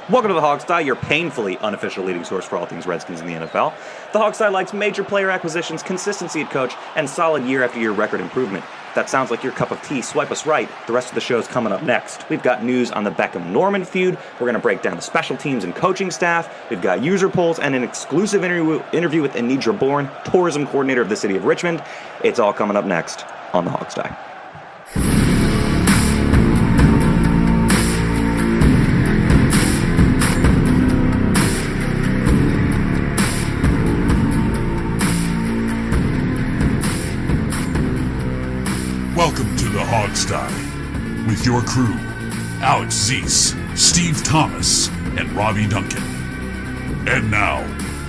Welcome to the Hogsty, your painfully unofficial leading source for all things Redskins in the NFL. The Hogsty likes major player acquisitions, consistency at coach, and solid year-after-year record improvement. If that sounds like your cup of tea, swipe us right. The rest of the show's coming up next. We've got news on the Beckham-Norman feud. We're going to break down the special teams and coaching staff. We've got user polls and an exclusive interview with Anidra Bourne, tourism coordinator of the city of Richmond. It's all coming up next on the Hogsty. Welcome to the Hogsty with your crew, Alex Zeese, Steve Thomas, and Robbie Duncan. And now,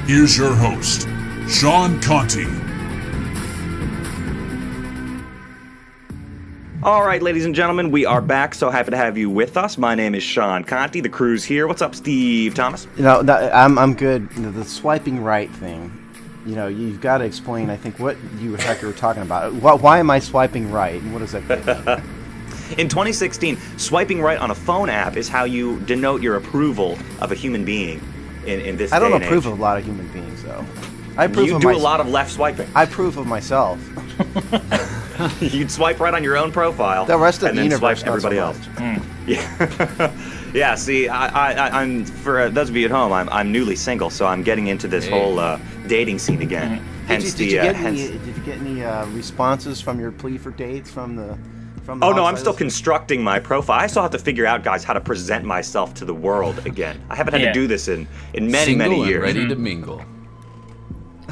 here's your host, Sean Conti. All right, ladies and gentlemen, we are back. So happy to have you with us. My name is Sean Conti. The crew's here. What's up, Steve Thomas? I'm good. The swiping right thing. You've got to explain, I think, what you were talking about. Why am I swiping right, and what does that mean? In 2016, swiping right on a phone app is how you denote your approval of a human being in this day I don't and approve age. of a lot of human beings, though. I approve You of do a lot of left swiping. I approve of myself. You'd swipe right on your own profile. The rest of and the then universe, swipe everybody not else. so much. Yeah. Yeah, see, I'm for those of you at home, I'm newly single, so I'm getting into this whole dating scene again. Did you get any responses from your plea for dates from the Oh no, I'm Hogsty still listeners? constructing my profile. I still have to figure out, guys, how to present myself to the world again. I haven't had to do this in many, Single many and years. ready to mingle.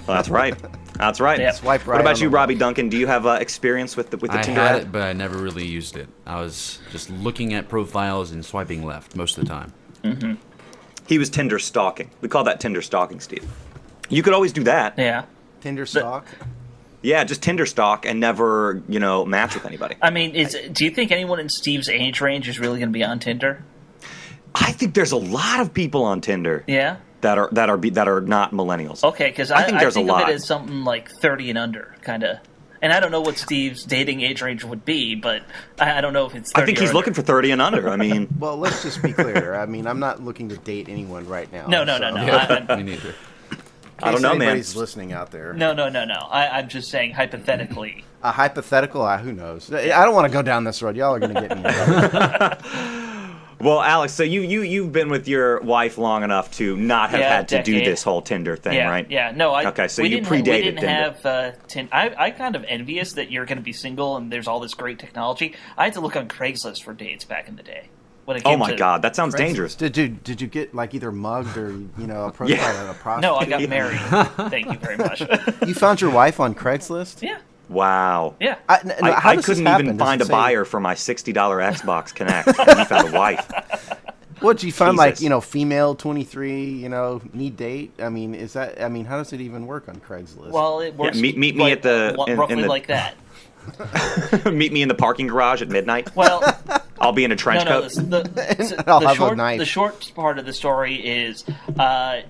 Well, that's right. That's right. Yeah. Swipe right What about on you, the Robbie Duncan? Do you have experience with the I Tinder had app? it, but I never really used it. I was just looking at profiles and swiping left most of the time. He was Tinder stalking. We call that Tinder stalking, Steve. You could always do that. Yeah. Tinder stalk. Yeah, just Tinder stalk and never, match with anybody. I mean, do you think anyone in Steve's age range is really going to be on Tinder? I think there's a lot of people on Tinder Yeah. that are not millennials. Okay, because I I think think, there's a lot. of it as something like 30 and under, kind of. And I don't know what Steve's dating age range would be, but I don't know if it's 30 I think or he's under. looking for 30 and under. I mean, Well, let's just be clear. I mean, I'm not looking to date anyone right now. No. Me neither. I don't know, man. Anybody's listening out there. No. I'm just saying hypothetically. A hypothetical? Who knows? I don't want to go down this road. Y'all are going to get me in trouble. Well, Alex, so you've been with your wife long enough to not have had to do decade. this whole Tinder thing, Yeah, right? yeah. No, Okay, so we you didn't, predated we didn't Tinder. have Tinder. I kind of envious that you're going to be single and there's all this great technology. I had to look on Craigslist for dates back in the day. When it Oh came my to, God, that sounds dangerous. Did you get like either mugged or approached by a prostitute? No, I got married. Thank you very much. You found your wife on Craigslist? Yeah. Wow. Yeah. How I does this couldn't happen? even Does find it a say- buyer for my $60 Xbox Connect. And you found a wife. What did you find? Jesus. Like female 23, need date. I mean, how does it even work on Craigslist? Well, it works. meet me like, at the- roughly in the- like that. Meet me in the parking garage at midnight. Well, I'll be in a trench no. coat. I'll have a knife. The short part of the story is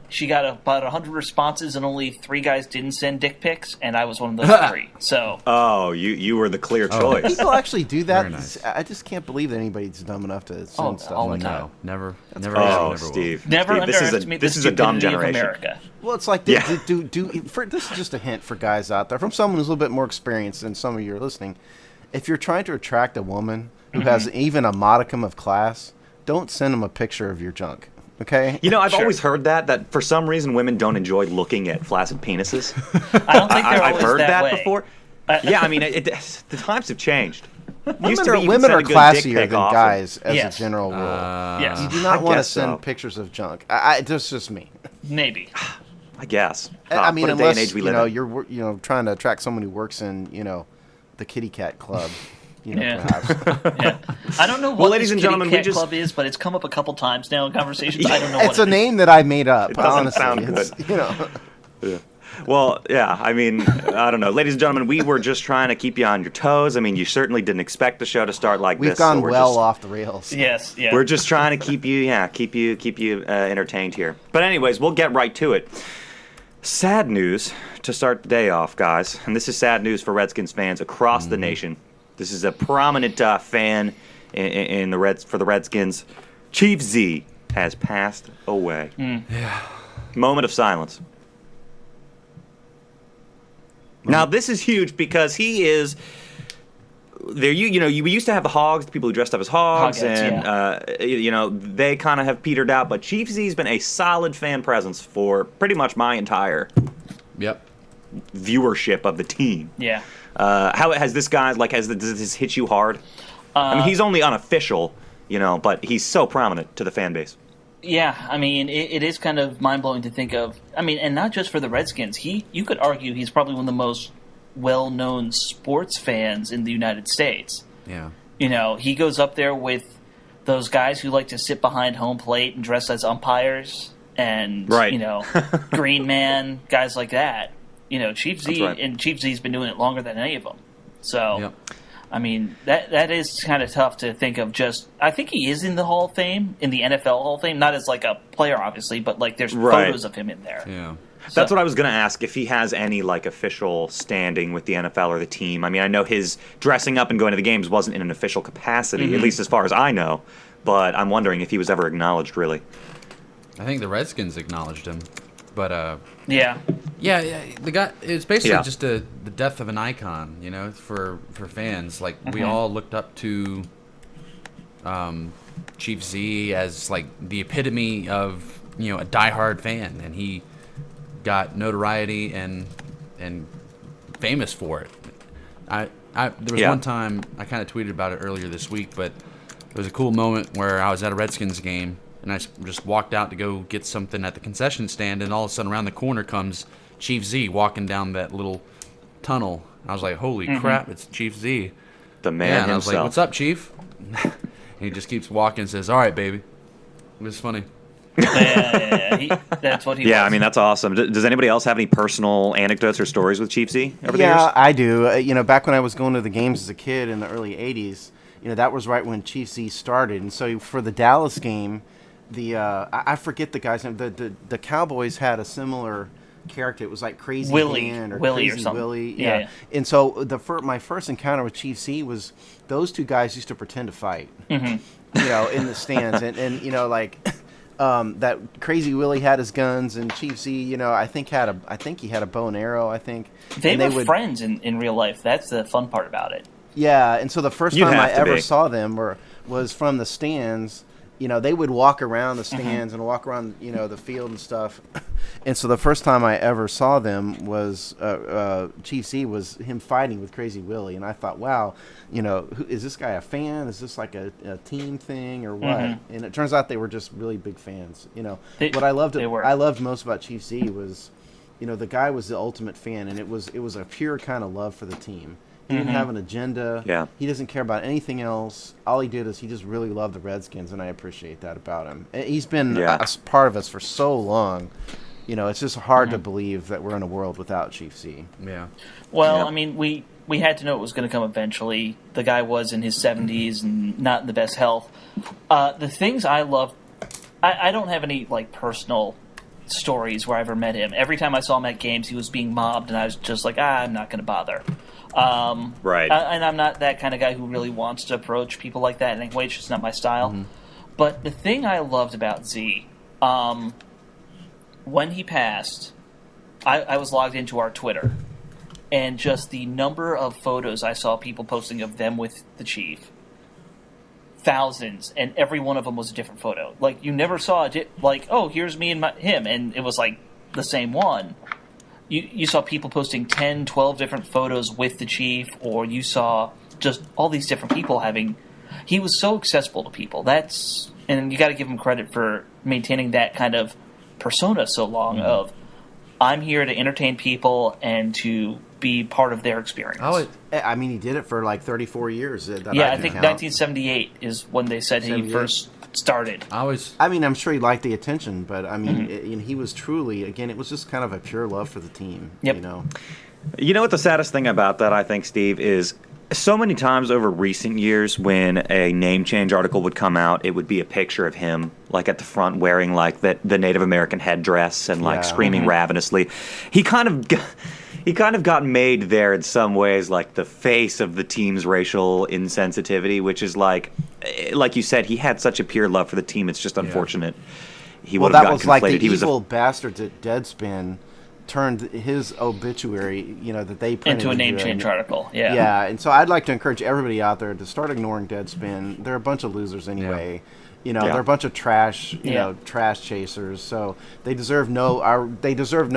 she got about 100 responses and only 3 guys didn't send dick pics, and I was one of those 3. So Oh, you were the clear choice. People actually do that. Very nice. I just can't believe that anybody's dumb enough to send Oh, stuff all the like time. that. No, never. Oh, will. Steve. never Steve, this underestimate is the a dumb stupidity of generation. America. Well, it's like, Yeah. this is just a hint for guys out there, from someone who's a little bit more experienced than some of you are listening. If you're trying to attract a woman who has even a modicum of class, don't send them a picture of your junk. Okay? I've Sure. always heard that for some reason women don't enjoy looking at flaccid penises. I don't think they're I've always heard that way. before. Yeah, I mean, the times have changed. Used to be you could Women send are a good dick classier pic than often. guys as Yes. a general rule. Yes, You do not I want to guess send so. pictures of junk. That's just me. maybe. I guess. I mean, what a unless day and age we live in. you're trying to attract someone who works in the kitty cat club. Yeah. Perhaps. Yeah. I don't know what Well, ladies this and Kitty gentlemen, we Cat just- Club is, but it's come up a couple times now in conversations. I don't know It's what a name that I made up. It doesn't honestly. sound It's, Well, yeah, I mean, I don't know. Ladies and gentlemen, we were just trying to keep you on your toes. I mean, you certainly didn't expect the show to start like We've this. gone so we're well just, off the rails. Yes, yeah. We're just trying to keep you entertained here. But anyways, we'll get right to it. Sad news to start the day off, guys. And this is sad news for Redskins fans across the nation. This is a prominent fan for the Redskins. Chief Z has passed away. Yeah. Moment of silence. Now, this is huge because he is. There, we used to have the Hogs, the people who dressed up as Hogs, Hogeheads, they kind of have petered out. But Chief Z's been a solid fan presence for pretty much my entire Yep. viewership of the team. Yeah. How has this guy does this hit you hard? I mean, he's only unofficial, but he's so prominent to the fan base. Yeah, I mean, it is kind of mind-blowing to think of. I mean, and not just for the Redskins. You could argue he's probably one of the most well-known sports fans in the United States. Yeah. He goes up there with those guys who like to sit behind home plate and dress as umpires and, Right. Green Man, guys like that. Chief Z, That's right. and Chief Z's been doing it longer than any of them. So, Yep. I mean, that is kind of tough to think of. I think he is in the Hall of Fame, in the NFL Hall of Fame, not as like a player, obviously, but like there's Right. photos of him in there. Yeah. That's what I was going to ask, if he has any official standing with the NFL or the team. I mean, I know his dressing up and going to the games wasn't in an official capacity, at least as far as I know. But I'm wondering if he was ever acknowledged, really. I think the Redskins acknowledged him, but Yeah. yeah, the guy. It's basically Yeah. just the death of an icon, for fans. Like we all looked up to Chief Z as like the epitome of a diehard fan, and he got notoriety and famous for it. There was Yeah. one time I kind of tweeted about it earlier this week, but it was a cool moment where I was at a Redskins game and I just walked out to go get something at the concession stand, and all of a sudden around the corner comes Chief Z walking down that little tunnel. I was like, holy crap, it's Chief Z. The man Yeah, and I was himself. like, what's up, Chief? And he just keeps walking and says, all right, baby. It was funny. That's what he Yeah, was. I mean, that's awesome. Does anybody else have any personal anecdotes or stories with Chief Z over the Yeah, years? I do. Back when I was going to the games as a kid in the early '80s, that was right when Chief Z started. And so for the Dallas game, I forget the guy's name. The Cowboys had a similar character. It was like Crazy Willie. Dan or Willie or Crazy something. Willie. Yeah. And so my first encounter with Chief Z was those two guys used to pretend to fight. In the stands, and that Crazy Willie had his guns, and Chief Z, I think he had a bow and arrow. I think They and were friends in real life. That's the fun part about it. Yeah, and so the first You time I have to ever be. saw them was from the stands. They would walk around the stands and walk around, the field and stuff. And so the first time I ever saw them was Chief Z was him fighting with Crazy Willie, and I thought, wow, is this guy a fan? Is this like a team thing or what? And it turns out they were just really big fans. What I loved most about Chief Z was, the guy was the ultimate fan, and it was a pure kind of love for the team. He didn't have an agenda. Yeah. He doesn't care about anything else. All he did is he just really loved the Redskins, and I appreciate that about him. He's been a part of us for so long. It's just hard to believe that we're in a world without Chief Z. Yeah. Well, Yeah. I mean, we had to know it was going to come eventually. The guy was in his 70s and not in the best health. The things I love, I don't have any personal stories where I ever met him. Every time I saw him at games, he was being mobbed, and I was just like, I'm not going to bother. Right. And I'm not that kind of guy who really wants to approach people like that. And anyway, it's just not my style. But the thing I loved about Z, when he passed, I was logged into our Twitter, and just the number of photos I saw people posting of them with the Chief, thousands, and every one of them was a different photo. You never saw oh, here's me and him, and it was the same one. You saw people posting 10, 12 different photos with the Chief, or you saw just all these different people having... He was so accessible to people. And you got to give him credit for maintaining that kind of persona so long of, I'm here to entertain people and to be part of their experience. I mean, he did it for 34 years. I think 1978 is when they said he 78? first started. I mean, I'm sure he liked the attention, but I mean, he was truly, again, it was just kind of a pure love for the team. Yep. You know what the saddest thing about that, I think, Steve, is so many times over recent years when a name change article would come out, it would be a picture of him, at the front wearing, the Native American headdress and, screaming ravenously. He kind of... He kind of got made there in some ways, like the face of the team's racial insensitivity, which is like you said, he had such a pure love for the team. It's just unfortunate he would Well, have that gotten was like conflated. the He was evil bastards at Deadspin turned his obituary, that they printed Into a name change article. Yeah. Yeah, and so I'd like to encourage everybody out there to start ignoring Deadspin. They're a bunch of losers anyway. They're a bunch of trash, trash chasers. So they deserve no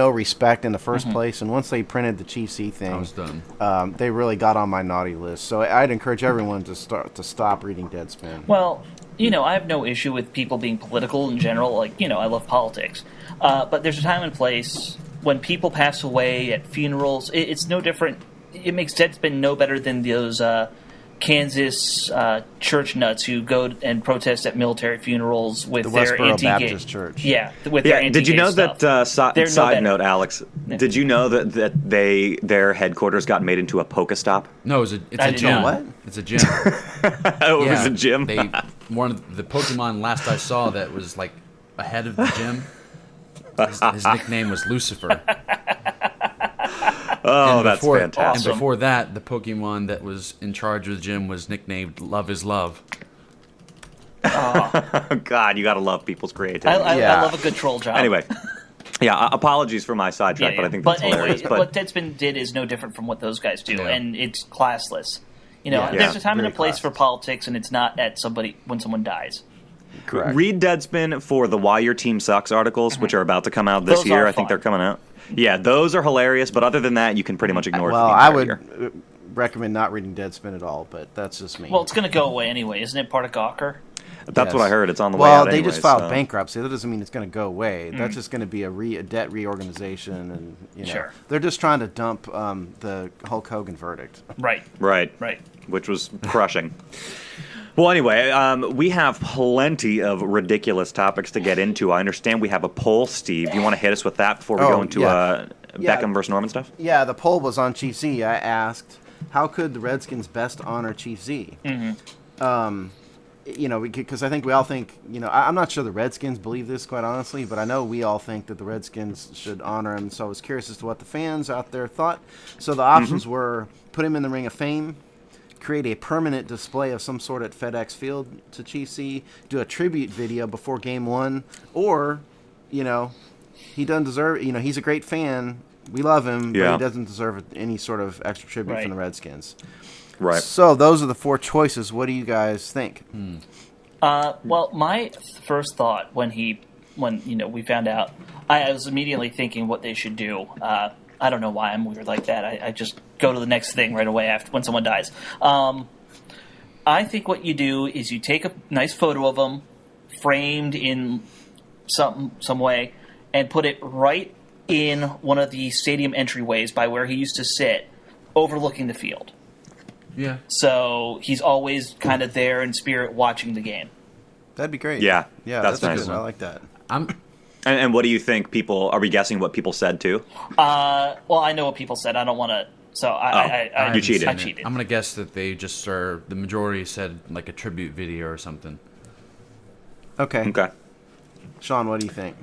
respect in the 1st place. And once they printed the Chief C thing, I was done. they really got on my naughty list. So I'd encourage everyone to stop reading Deadspin. Well, I have no issue with people being political in general. Like, I love politics. But there's a time and place when people pass away at funerals. It's no different. It makes Deadspin no better than those Kansas church nuts who go and protest at military funerals with The their Westboro anti-gay. Baptist Church. Yeah, with their anti-gay did you know stuff. that? They're no Side better. note, Alex. Did you know that their headquarters got made into a Pokestop? No, it's I a didn't gym. know. What? It's a gym. Oh, it was a gym. One of the Pokemon last I saw that was like ahead of the gym. His nickname was Lucifer. Oh, that's fantastic. And Awesome. before that, the Pokemon that was in charge of the gym was nicknamed Love is Love. Oh, God, you got to love people's creativity. I love a good troll job. Anyway, apologies for my sidetrack, but I think that's hilarious. What Deadspin did is no different from what those guys do, and it's classless. Yeah. There's a time and a Very place for classless. politics, and it's not at when someone dies. Correct. Read Deadspin for the Why Your Team Sucks articles, which are about to come out this Those year. are I think fun. they're coming out. Yeah, those are hilarious, but other than that, you can pretty much ignore it. Well, for the I entire would year. recommend not reading Deadspin at all, but that's just me. Well, it's going to go away anyway, isn't it? Part of Gawker. That's what I heard. It's on the way Well, out they anyway, just filed so. bankruptcy. That doesn't mean it's going to go away. That's just going to be a debt reorganization, and Sure. they're just trying to dump the Hulk Hogan verdict. Right. Right. Which was crushing. Well, anyway, we have plenty of ridiculous topics to get into. I understand we have a poll, Steve. You want to hit us with that before we go into Yeah. Beckham versus Norman stuff? Yeah, the poll was on Chief Z. I asked, how could the Redskins best honor Chief Z? Because I think we all think, I'm not sure the Redskins believe this, quite honestly, but I know we all think that the Redskins should honor him. So I was curious as to what the fans out there thought. So the options were put him in the Ring of Fame, create a permanent display of some sort at FedEx Field to Chief Z, do a tribute video before Game 1, or, he doesn't deserve, he's a great fan. We love him, but Yeah. he doesn't deserve any sort of extra tribute Right. from the Redskins. Right. So those are the 4 choices. What do you guys think? Well, my first thought when we found out, I was immediately thinking what they should do. I don't know why I'm weird like that. I just go to the next thing right away after when someone dies. I think what you do is you take a nice photo of him, framed in some way, and put it right in one of the stadium entryways by where he used to sit, overlooking the field. Yeah. So he's always kind of there in spirit watching the game. That'd be great. Yeah, yeah, that's a nice. good one. I like that. And what do you think people, are we guessing what people said too? Well, I know what people said. I don't want to. So I You cheated. I cheated. I'm gonna guess that they just the majority said like a tribute video or something. Okay. Okay. Sean, what do you think?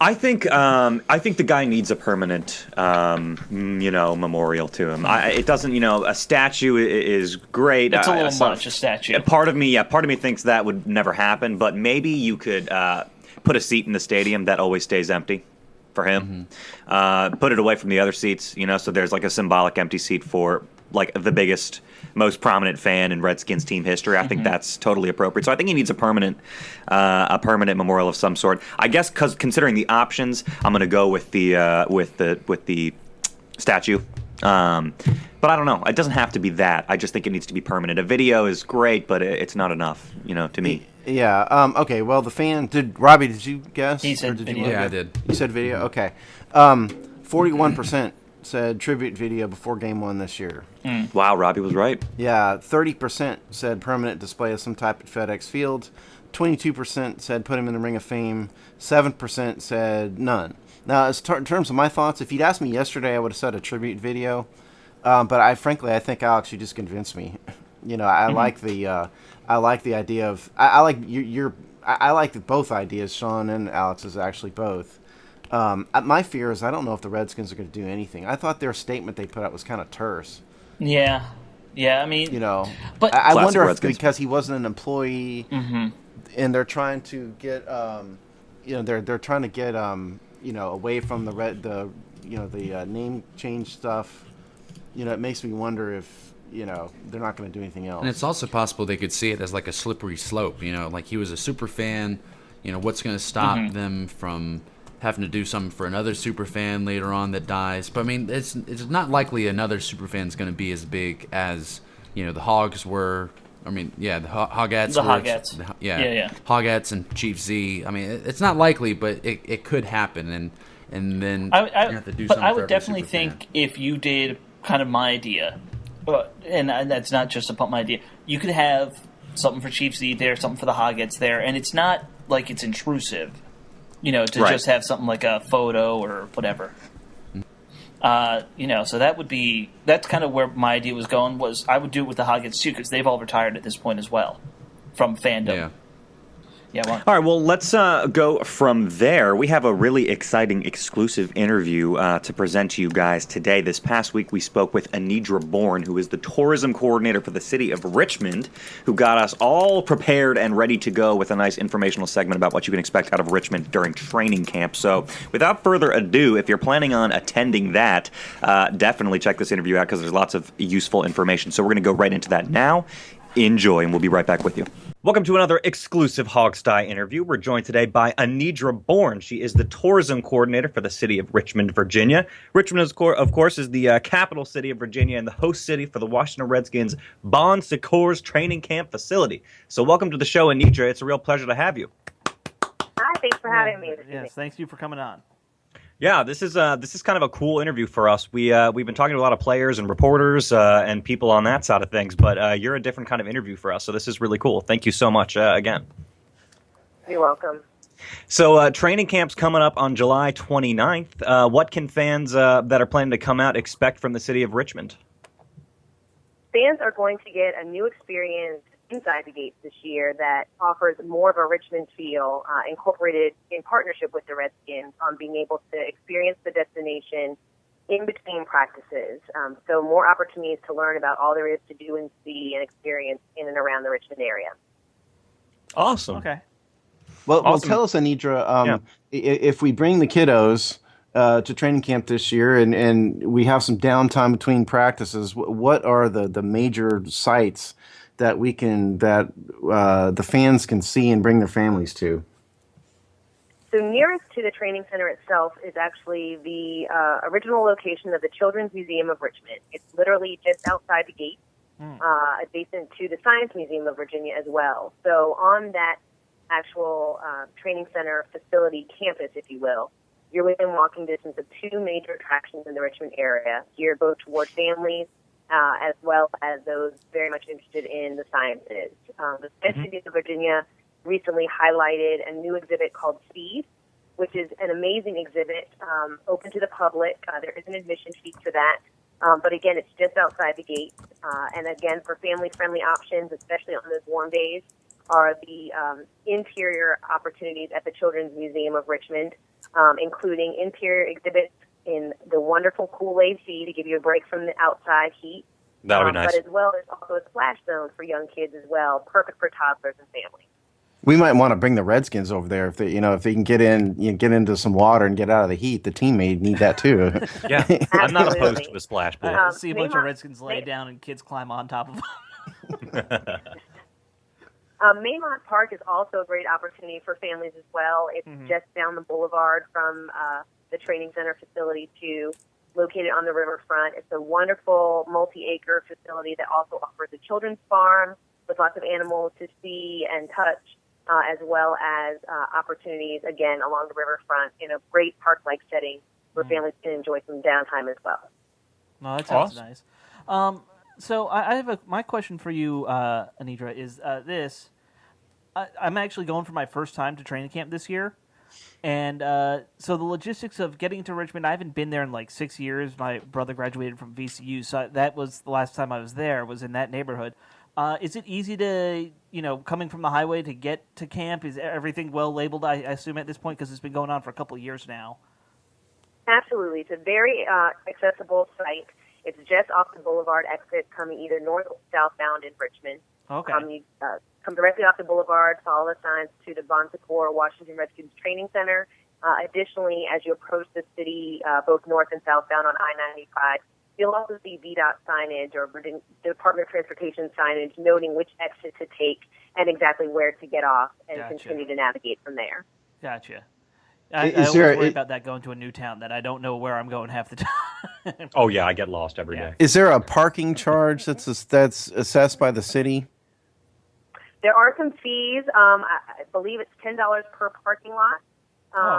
I think the guy needs a permanent, memorial to him. It doesn't, a statue is great. It's a little much, a statue. Part of me thinks that would never happen, but maybe you could put a seat in the stadium that always stays empty for him. Put it away from the other seats, so there's like a symbolic empty seat for like the biggest, most prominent fan in Redskins team history. I think that's totally appropriate. So I think he needs a permanent memorial of some sort. I guess because considering the options, I'm going to go with the statue. But I don't know. It doesn't have to be that. I just think it needs to be permanent. A video is great, but it's not enough, to me. Yeah. Okay. Well, the fan Robbie? Did you guess? He said Or did you video. look Yeah, I at- did. You said video. Okay. 41% said tribute video before Game 1 this year. Wow, Robbie was right. Yeah. 30% said permanent display of some type at FedEx Field. 22% said put him in the Ring of Fame. 7% said none. Now, as in terms of my thoughts, if you'd asked me yesterday, I would have said a tribute video. But I think Alex, you just convinced me. I like the idea of I like both ideas, Sean and Alex's actually both. My fear is I don't know if the Redskins are going to do anything. I thought their statement they put out was kind of terse. Yeah. I mean, But I Classic wonder if Redskins. because he wasn't an employee, and they're trying to get, they're trying to get, away from the name change stuff. It makes me wonder if they're not going to do anything else. And it's also possible they could see it as like a slippery slope. Like he was a super fan. What's going to stop them from having to do something for another super fan later on that dies? But I mean, it's not likely another super fan is going to be as big as the Hogs were. I mean, yeah, the Hogettes. The Hogettes. Yeah. Hogettes and Chief Z. I mean, it's not likely, but it could happen, and then you have to do but something. I for would every definitely super fan. think if you did kind of my idea, and that's not just about my idea, you could have something for Chief Z there, something for the Hogettes there, and it's not like it's intrusive, to Right. just have something like a photo or whatever. So that's kind of where my idea was going. Was I would do it with the Hogettes too, because they've all retired at this point as well from fandom. Yeah. Yeah. Well, All right, well, let's go from there. We have a really exciting exclusive interview to present to you guys today. This past week, we spoke with Anidra Bourne, who is the tourism coordinator for the city of Richmond, who got us all prepared and ready to go with a nice informational segment about what you can expect out of Richmond during training camp. So without further ado, if you're planning on attending that, definitely check this interview out because there's lots of useful information. So we're going to go right into that now. Enjoy, and we'll be right back with you. Welcome to another exclusive Hogsty interview. We're joined today by Anidra Bourne. She is the tourism coordinator for the city of Richmond, Virginia. Richmond, of course, is the capital city of Virginia and the host city for the Washington Redskins Bon Secours training camp facility. So welcome to the show, Anidra. It's a real pleasure to have you. Hi, thanks for having me. Yes, thanks you for coming on. Yeah, this is kind of a cool interview for us. We've been talking to a lot of players and reporters and people on that side of things, but you're a different kind of interview for us, so this is really cool. Thank you so much again. You're welcome. So training camp's coming up on July 29th. What can fans that are planning to come out expect from the city of Richmond? Fans are going to get a new experience inside the gates this year that offers more of a Richmond feel, incorporated in partnership with the Redskins on being able to experience the destination in between practices. So more opportunities to learn about all there is to do and see and experience in and around the Richmond area. Awesome. Okay. Well, Awesome. tell us, Anidra, if we bring the kiddos to training camp this year and we have some downtime between practices, what are the major sites that the fans can see and bring their families to? So nearest to the training center itself is actually the original location of the Children's Museum of Richmond. It's literally just outside the gate, adjacent to the Science Museum of Virginia as well. So on that actual training center facility campus, if you will, you're within walking distance of two major attractions in the Richmond area, geared both toward families as well as those very much interested in the sciences. The Science Museum of Virginia recently highlighted a new exhibit called Seed, which is an amazing exhibit, open to the public. There is an admission fee for that. But again, it's just outside the gate. And again, for family-friendly options, especially on those warm days, are the interior opportunities at the Children's Museum of Richmond, including interior exhibits in the wonderful cool AC to give you a break from the outside heat. That'll be nice. But as well as also a splash zone for young kids as well, perfect for toddlers and families. We might want to bring the Redskins over there if they can get get into some water and get out of the heat. The team may need that too. Yeah, I'm not Absolutely. opposed to a splash pool. See a bunch of Maymont- Redskins lay down and kids climb on top of them. Maymont Park is also a great opportunity for families as well. It's just down the boulevard from the training center facility too, located on the riverfront. It's a wonderful multi-acre facility that also offers a children's farm with lots of animals to see and touch, as well as opportunities, again, along the riverfront in a great park-like setting where families can enjoy some downtime as well. No, that sounds Awesome. nice. So I have my question for you, Anidra, is this. I'm actually going for my first time to training camp this year. And so the logistics of getting to Richmond, I haven't been there in like 6 years. My brother graduated from VCU, so that was the last time I was there, was in that neighborhood. Is it easy to, coming from the highway to get to camp? Is everything well labeled, I assume, at this point, because it's been going on for a couple of years now? Absolutely. It's a very accessible site. It's just off the Boulevard exit coming either north or southbound in Richmond. Okay. You come directly off the Boulevard, follow the signs to the Bon Secours Washington Redskins Training Center. Additionally, as you approach the city, both north and southbound on I-95, you'll also see VDOT signage or Department of Transportation signage noting which exit to take and exactly where to get off and continue to navigate from there. Gotcha. I always worry about that going to a new town that I don't know where I'm going half the time. Oh yeah, I get lost every day. Is there a parking charge that's assessed by the city? There are some fees. I believe it's $10 per parking lot.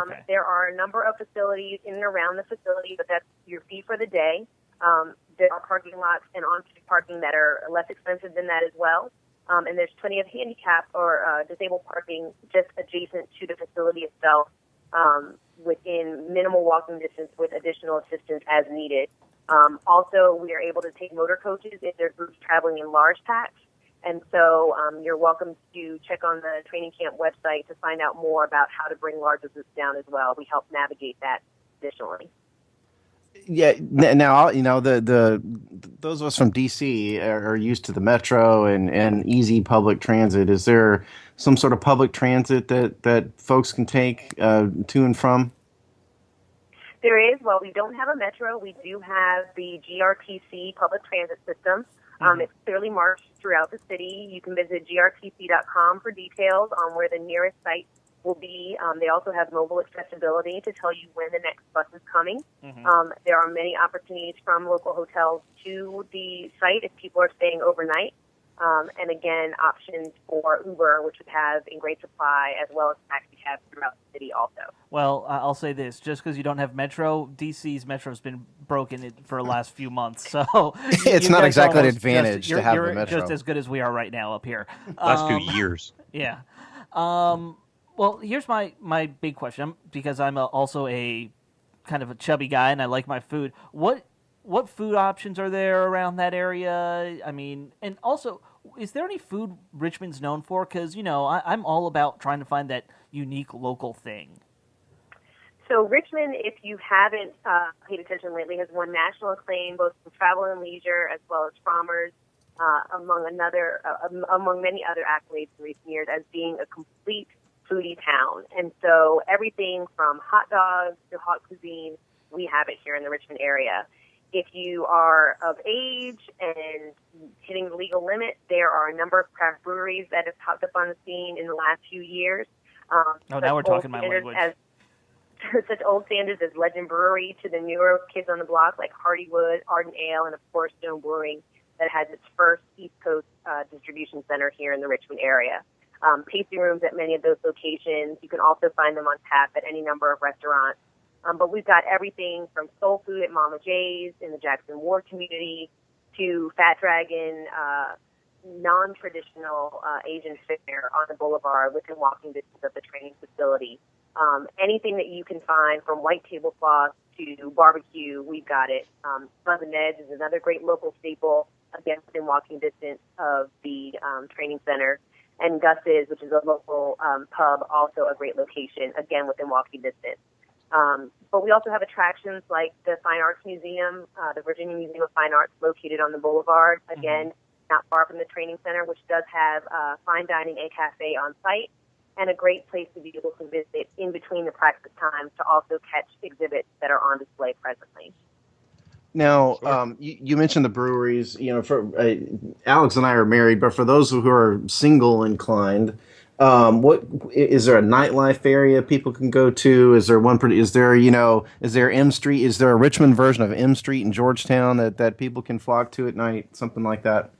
Okay. There are a number of facilities in and around the facility, but that's your fee for the day. There are parking lots and on-street parking that are less expensive than that as well. And there's plenty of handicap or disabled parking just adjacent to the facility itself, within minimal walking distance with additional assistance as needed. Also, we are able to take motor coaches if there are groups traveling in large packs. And so you're welcome to check on the training camp website to find out more about how to bring larger groups down as well. We help navigate that additionally. Yeah. Now, the those of us from DC are used to the metro and easy public transit. Is there some sort of public transit that folks can take to and from? There is. Well, we don't have a metro. We do have the GRTC public transit system. It's clearly marked throughout the city. You can visit grtc.com for details on where the nearest site will be. They also have mobile accessibility to tell you when the next bus is coming. There are many opportunities from local hotels to the site if people are staying overnight. And again, options for Uber, which we have in great supply, as well as taxi cabs throughout the city also. Well, I'll say this. Just because you don't have Metro, DC's Metro's been broken for the last few months. So it's not exactly an advantage to have the Metro. You're just as good as we are right now up here. Last 2 years. Yeah. Well, here's my big question, because I'm also a kind of a chubby guy and I like my food. What food options are there around that area? I mean, and also, is there any food Richmond's known for? Because, I'm all about trying to find that unique local thing. So Richmond, if you haven't paid attention lately, has won national acclaim both from Travel and Leisure as well as Frommer's, among many other accolades in recent years, as being a complete foodie town. And so everything from hot dogs to hot cuisine, we have it here in the Richmond area. If you are of age and hitting the legal limit, there are a number of craft breweries that have popped up on the scene in the last few years. Now we're talking my language. Such old standards as Legend Brewery to the newer kids on the block like Hardywood, Ardent Ale, and of course Stone Brewing that has its first East Coast distribution center here in the Richmond area. Tasting rooms at many of those locations. You can also find them on tap at any number of restaurants. But we've got everything from soul food at Mama J's in the Jackson Ward community to Fat Dragon, non-traditional Asian fare on the Boulevard within walking distance of the training facility. Anything that you can find from white tablecloth to barbecue, we've got it. Buzz and Ned's is another great local staple, again, within walking distance of the training center. And Gus's, which is a local pub, also a great location, again, within walking distance. But we also have attractions like the Fine Arts Museum, the Virginia Museum of Fine Arts, located on the Boulevard, again, not far from the training center, which does have fine dining and cafe on site, and a great place to be able to visit in between the practice times to also catch exhibits that are on display presently. Now, you mentioned the breweries. For Alex and I are married, but for those who are single inclined, what is there a nightlife area people can go to? Is there one? Is there M Street? Is there a Richmond version of M Street in Georgetown that people can flock to at night? Something like that.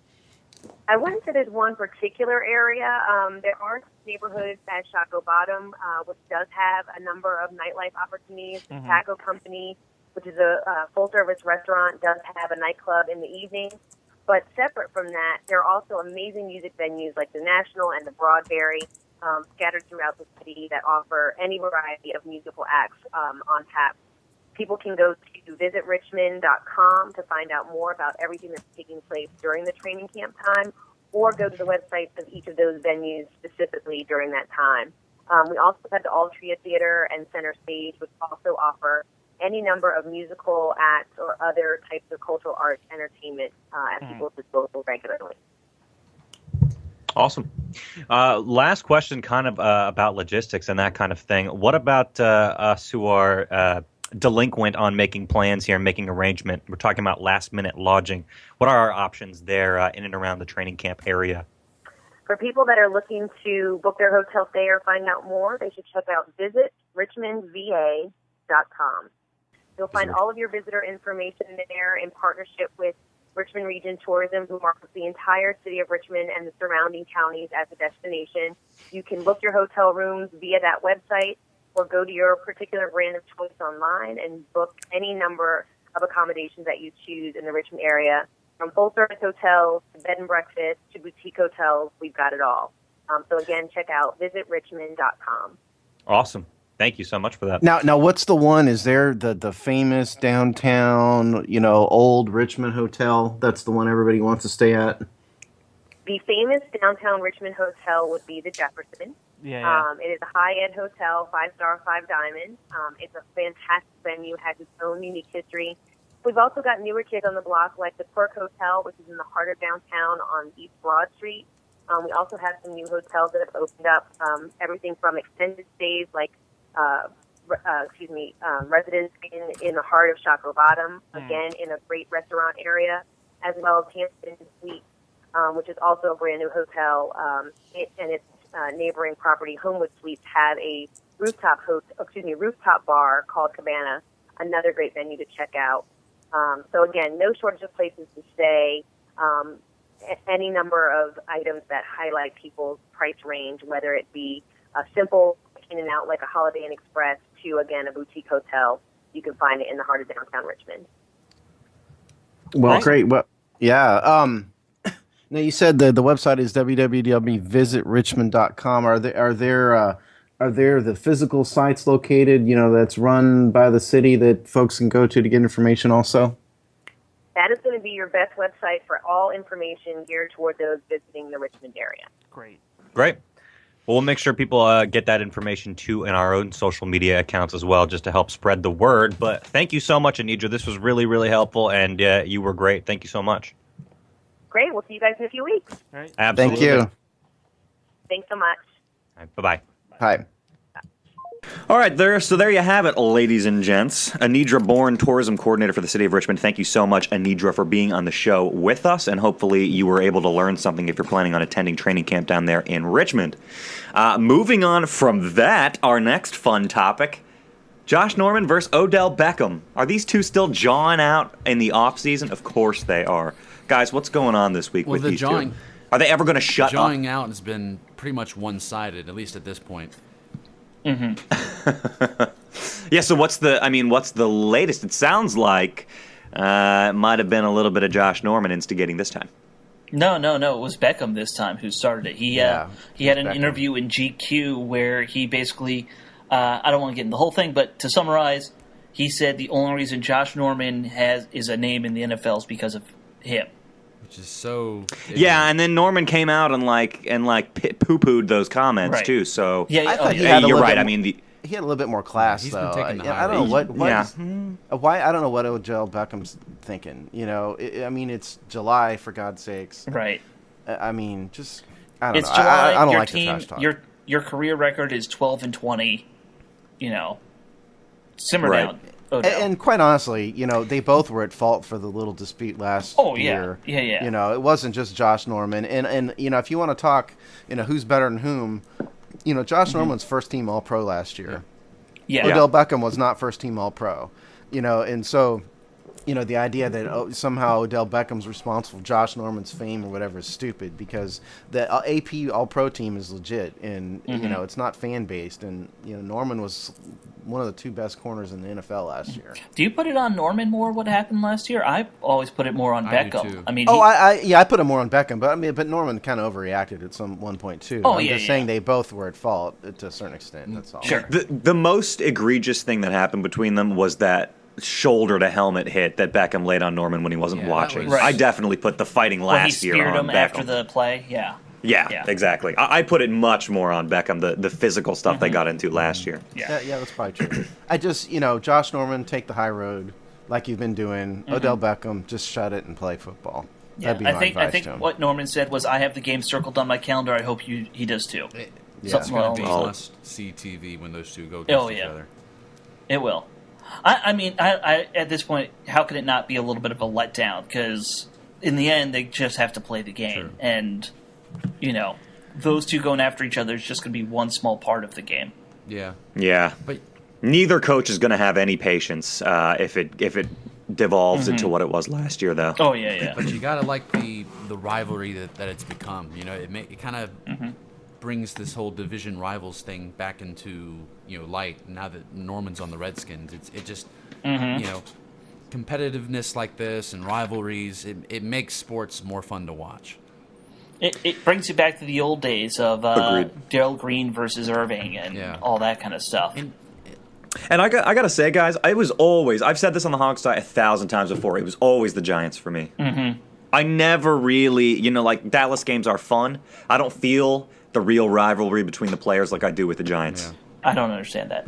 I wouldn't say there's one particular area. There are neighborhoods at Shockoe Bottom, which does have a number of nightlife opportunities. The Taco Company, which is a full-service restaurant, does have a nightclub in the evening. But separate from that, there are also amazing music venues like the National and the Broadberry scattered throughout the city that offer any variety of musical acts on tap. People can go to visitrichmond.com to find out more about everything that's taking place during the training camp time, or go to the websites of each of those venues specifically during that time. We also have the Altria Theater and Center Stage, which also offer any number of musical acts or other types of cultural arts entertainment at people's disposal regularly. Awesome. Last question, kind of about logistics and that kind of thing. What about us who are delinquent on making plans here and making arrangement? We're talking about last-minute lodging. What are our options there in and around the training camp area? For people that are looking to book their hotel stay or find out more, they should check out visitrichmondva.com. You'll find all of your visitor information there in partnership with Richmond Region Tourism, who markets the entire city of Richmond and the surrounding counties as a destination. You can book your hotel rooms via that website or go to your particular brand of choice online and book any number of accommodations that you choose in the Richmond area. From full-service hotels to bed and breakfast to boutique hotels, we've got it all. So again, check out visitrichmond.com. Awesome. Thank you so much for that. Now, what's the one? Is there the famous downtown, old Richmond hotel? That's the one everybody wants to stay at. The famous downtown Richmond hotel would be the Jefferson. Yeah. It is a high-end hotel, 5-star, 5-diamond. It's a fantastic venue, has its own unique history. We've also got newer kids on the block, like the Quirk Hotel, which is in the heart of downtown on East Broad Street. We also have some new hotels that have opened up, everything from extended stays, like residence in the heart of Shockoe Bottom, again in a great restaurant area, as well as Hampton Suites, which is also a brand new hotel. And its neighboring property, Homewood Suites, have a rooftop bar called Cabana, another great venue to check out. So again, no shortage of places to stay. Any number of items that highlight people's price range, whether it be a simple in and out like a Holiday Inn Express to, again, a boutique hotel. You can find it in the heart of downtown Richmond. Well, great. Well, yeah. Now you said the website is www.visitrichmond.com. Are there the physical sites located, that's run by the city that folks can go to get information also? That is going to be your best website for all information geared toward those visiting the Richmond area. Great. Great. Well, we'll make sure people get that information, too, in our own social media accounts as well, just to help spread the word. But thank you so much, Anidra. This was really, really helpful, and you were great. Thank you so much. Great. We'll see you guys in a few weeks. All right. Absolutely. Thank you. Thanks so much. All right, bye-bye. Hi. All right, there you have it, ladies and gents. Anidra Bourne, Tourism Coordinator for the City of Richmond. Thank you so much, Anidra, for being on the show with us, and hopefully you were able to learn something if you're planning on attending training camp down there in Richmond. Moving on from that, our next fun topic, Josh Norman versus Odell Beckham. Are these two still jawing out in the offseason? Of course they are. Guys, what's going on this week with these two? Are they ever going to shut up? Jawing out has been pretty much one-sided, at least at this point. Yeah, so what's the latest? It sounds like it might have been a little bit of Josh Norman instigating this time. No. It was Beckham this time who started it. He had an interview in GQ where he basically, I don't want to get into the whole thing, but to summarize, he said the only reason Josh Norman is a name in the NFL is because of him. Which is so... Yeah, and then Norman came out and poo-pooed those comments too. So I thought he had you're right. He had a little bit more class, he's though. been taking the I don't know what. Yeah. Why? I don't know what Odell Beckham's thinking. It's July, for God's sakes. Right. I don't It's know. July. I don't your like team, the trash talk. Your career record is 12-20. Simmer down. And quite honestly, they both were at fault for the little dispute last year. Yeah. It wasn't just Josh Norman. And if you want to talk, who's better than whom, Josh Norman's first team All-Pro last year. Yeah. Odell Beckham was not first team All-Pro. And so, the idea that somehow Odell Beckham's responsible for Josh Norman's fame or whatever is stupid, because the AP All-Pro team is legit, and it's not fan-based, and Norman was one of the two best corners in the NFL last year. Do you put it on Norman more? What happened last year? I always put it more on Beckham. Do too. I put it more on Beckham, but Norman kind of overreacted at some one point too. I'm just saying they both were at fault to a certain extent. That's all. Sure. The most egregious thing that happened between them was that shoulder to helmet hit that Beckham laid on Norman when he wasn't watching. Right. I definitely put the fighting last year on He speared him Beckham. after the play. Yeah. Yeah, exactly. I put it much more on Beckham, the physical stuff they got into last year. Yeah. Yeah, that's probably true. I just, Josh Norman, take the high road like you've been doing. Odell Beckham, just shut it and play football. Yeah, That'd be my I think advice to him. what Norman said was, "I have the game circled on my calendar. I hope he does too." Yeah. Something It's going to be along those- must-see TV when those two go against each other. It will. I mean, I at this point, how could it not be a little bit of a letdown? Because in the end, they just have to play the game, Sure. and those two going after each other is just going to be one small part of the game. Yeah. Yeah. But Neither coach is going to have any patience if it devolves into what it was last year, though. Oh yeah. But you gotta like the rivalry that it's become. It kind of brings this whole division rivals thing back into light now that Norman's on the Redskins. It just competitiveness like this and rivalries. It makes sports more fun to watch. It brings you back to the old days of Agreed. Daryl Green versus Irving and Yeah. all that kind of stuff. And I got to say, guys, it was always, I've said this on the Hog Side 1,000 times before, it was always the Giants for me. Mm-hmm. I never really, like Dallas games are fun. I don't feel the real rivalry between the players like I do with the Giants. Yeah. I don't understand that.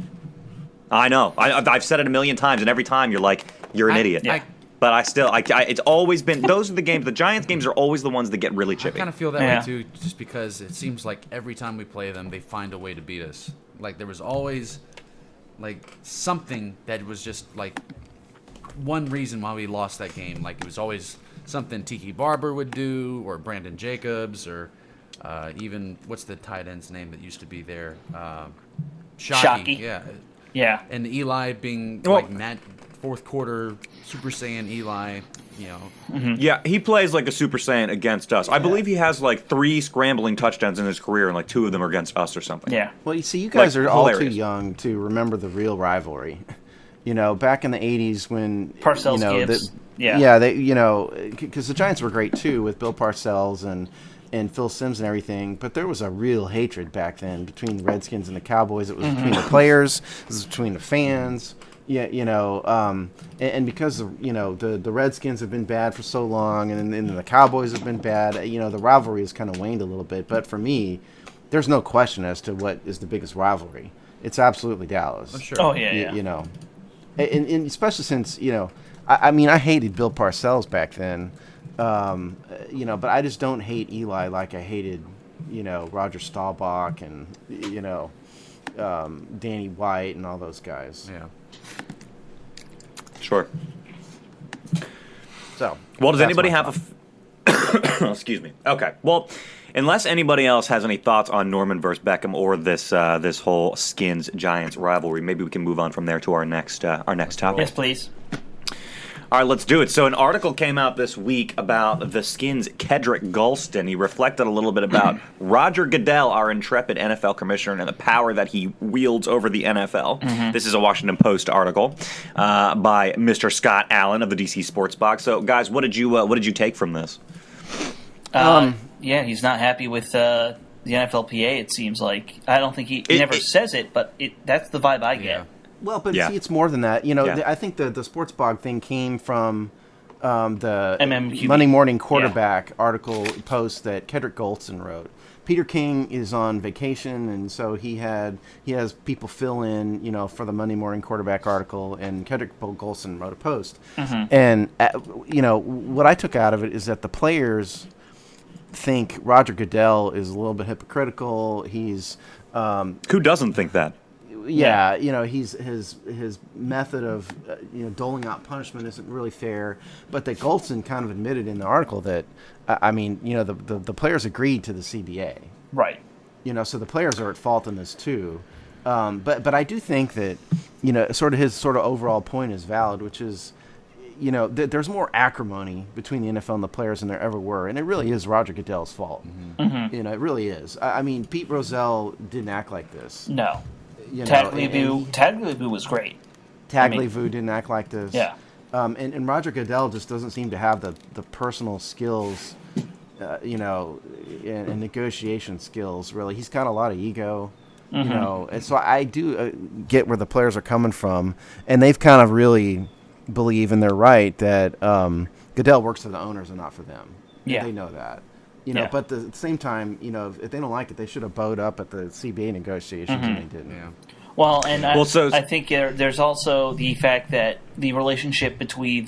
I know. I've said it a million times, and every time you're like, you're an idiot. Yeah. But it's always been, those are the games, the Giants games are always the ones that get really I chippy. kind of feel that Yeah. way too, just because it seems like every time we play them, they find a way to beat us. Like there was always something that was just one reason why we lost that game. Like it was always something Tiki Barber would do, or Brandon Jacobs, or even what's the tight end's name that used to be there? Shockey. Shockey. Yeah. And Eli being Matt fourth quarter Super Saiyan Eli. Yeah, he plays like a Super Saiyan against us. I believe he has 3 scrambling touchdowns in his career, and 2 of them are against us or something. Yeah. Well, you see, you guys are all too hilarious. young to remember the real rivalry. Back in the '80s when Parcells Gibbs. because the Giants were great too with Bill Parcells and Phil Simms and everything. But there was a real hatred back then between the Redskins and the Cowboys. It was between the players. It was between the fans. Yeah, and because the Redskins have been bad for so long, and the Cowboys have been bad. The rivalry has kind of waned a little bit. But for me, there's no question as to what is the biggest rivalry. It's absolutely Dallas. Oh, sure. Oh yeah. And especially since I hated Bill Parcells back then, but I just don't hate Eli like I hated Roger Staubach and Danny White and all those guys. Yeah. Sure. So, Well, does that's anybody my have thought. Excuse me. Okay. Well, unless anybody else has any thoughts on Norman versus Beckham or this whole Skins Giants rivalry, maybe we can move on from there to our next topic. Yes, please. All right, let's do it. So an article came out this week about the Skins' Kedrick Golston. He reflected a little bit about Roger Goodell, our intrepid NFL commissioner, and the power that he wields over the NFL. This is a Washington Post article by Mr. Scott Allen of the DC Sports Box. So, guys, what did you take from this? Yeah, he's not happy with the NFLPA. It seems like I don't think he never says it, but that's the vibe I get. Yeah. Well, but Yeah. see, it's more than that. Yeah. I think the sports blog thing came from the MMQB. Monday Morning Quarterback article post that Kedrick Golston wrote. Peter King is on vacation, and so he has people fill in, for the Monday Morning Quarterback article, and Kedrick Golston wrote a post. And what I took out of it is that the players think Roger Goodell is a little bit hypocritical. He's Who doesn't think that? he's his method of doling out punishment isn't really fair. But that Golston kind of admitted in the article that the players agreed to the CBA, Right. so the players are at fault in this too. But I do think that his overall point is valid, which is there's more acrimony between the NFL and the players than there ever were, and it really is Roger Goodell's fault. It really is. I mean, Pete Rozelle didn't act like this. No. Tagliabue Tagliabue was great. didn't act like this. Yeah. And Roger Goodell just doesn't seem to have the personal skills, and negotiation skills. Really, he's got a lot of ego, And so I do get where the players are coming from, and they've kind of really believe, and they're right, that Goodell works for the owners and not for them. Yeah. They know that. You know, but at the same time, you know, if they don't like it, they should have bowed up at the CBA negotiations, and they didn't. Yeah. Well, and so- I think there's also the fact that the relationship between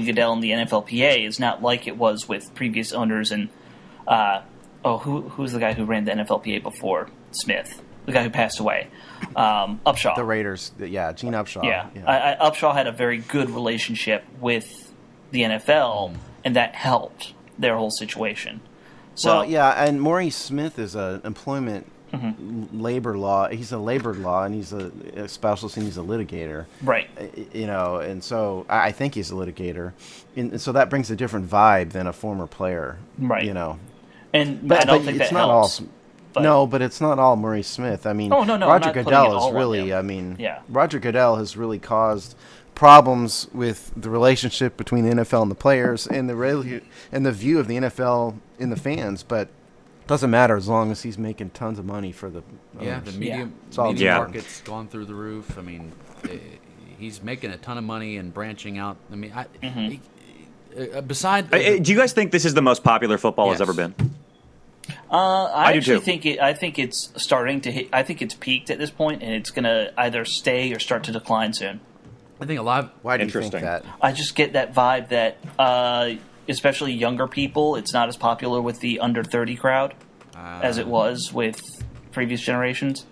Goodell and the NFLPA is not like it was with previous owners. And who's the guy who ran the NFLPA before Smith? The guy who passed away, Upshaw. The Raiders, Gene Upshaw. Yeah, Upshaw had a very good relationship with the NFL, and that helped their whole situation. So, and Maurice Smith is an employment labor law. He's a labor law, and he's a specialist, and he's a litigator. right. You know, and so I think he's a litigator, and so that brings a different vibe than a former player. Right. You know, And I don't think it's that not helps. all. but- No, but it's not all Maurice Smith. I mean, Oh, no, I'm Roger not putting it Goodell all is on really. him. I mean, Yeah. Roger Goodell has really caused problems with the relationship between the NFL and the players, and the view of the NFL in the fans. But it doesn't matter as long as he's making tons of money for the. Yeah, owners. the media, It's all media important. market's gone through the roof. I mean, he's making a ton of money and branching out. I mean, beside Do you guys think this is the most popular football has Yes. ever been? I do actually too. think it's starting to hit. I think it's peaked at this point, and it's going to either stay or start to decline soon. I think a lot of Why do you think Interesting. that? I just get that vibe that, especially younger people, it's not as popular with the under 30 crowd as it was with previous generations.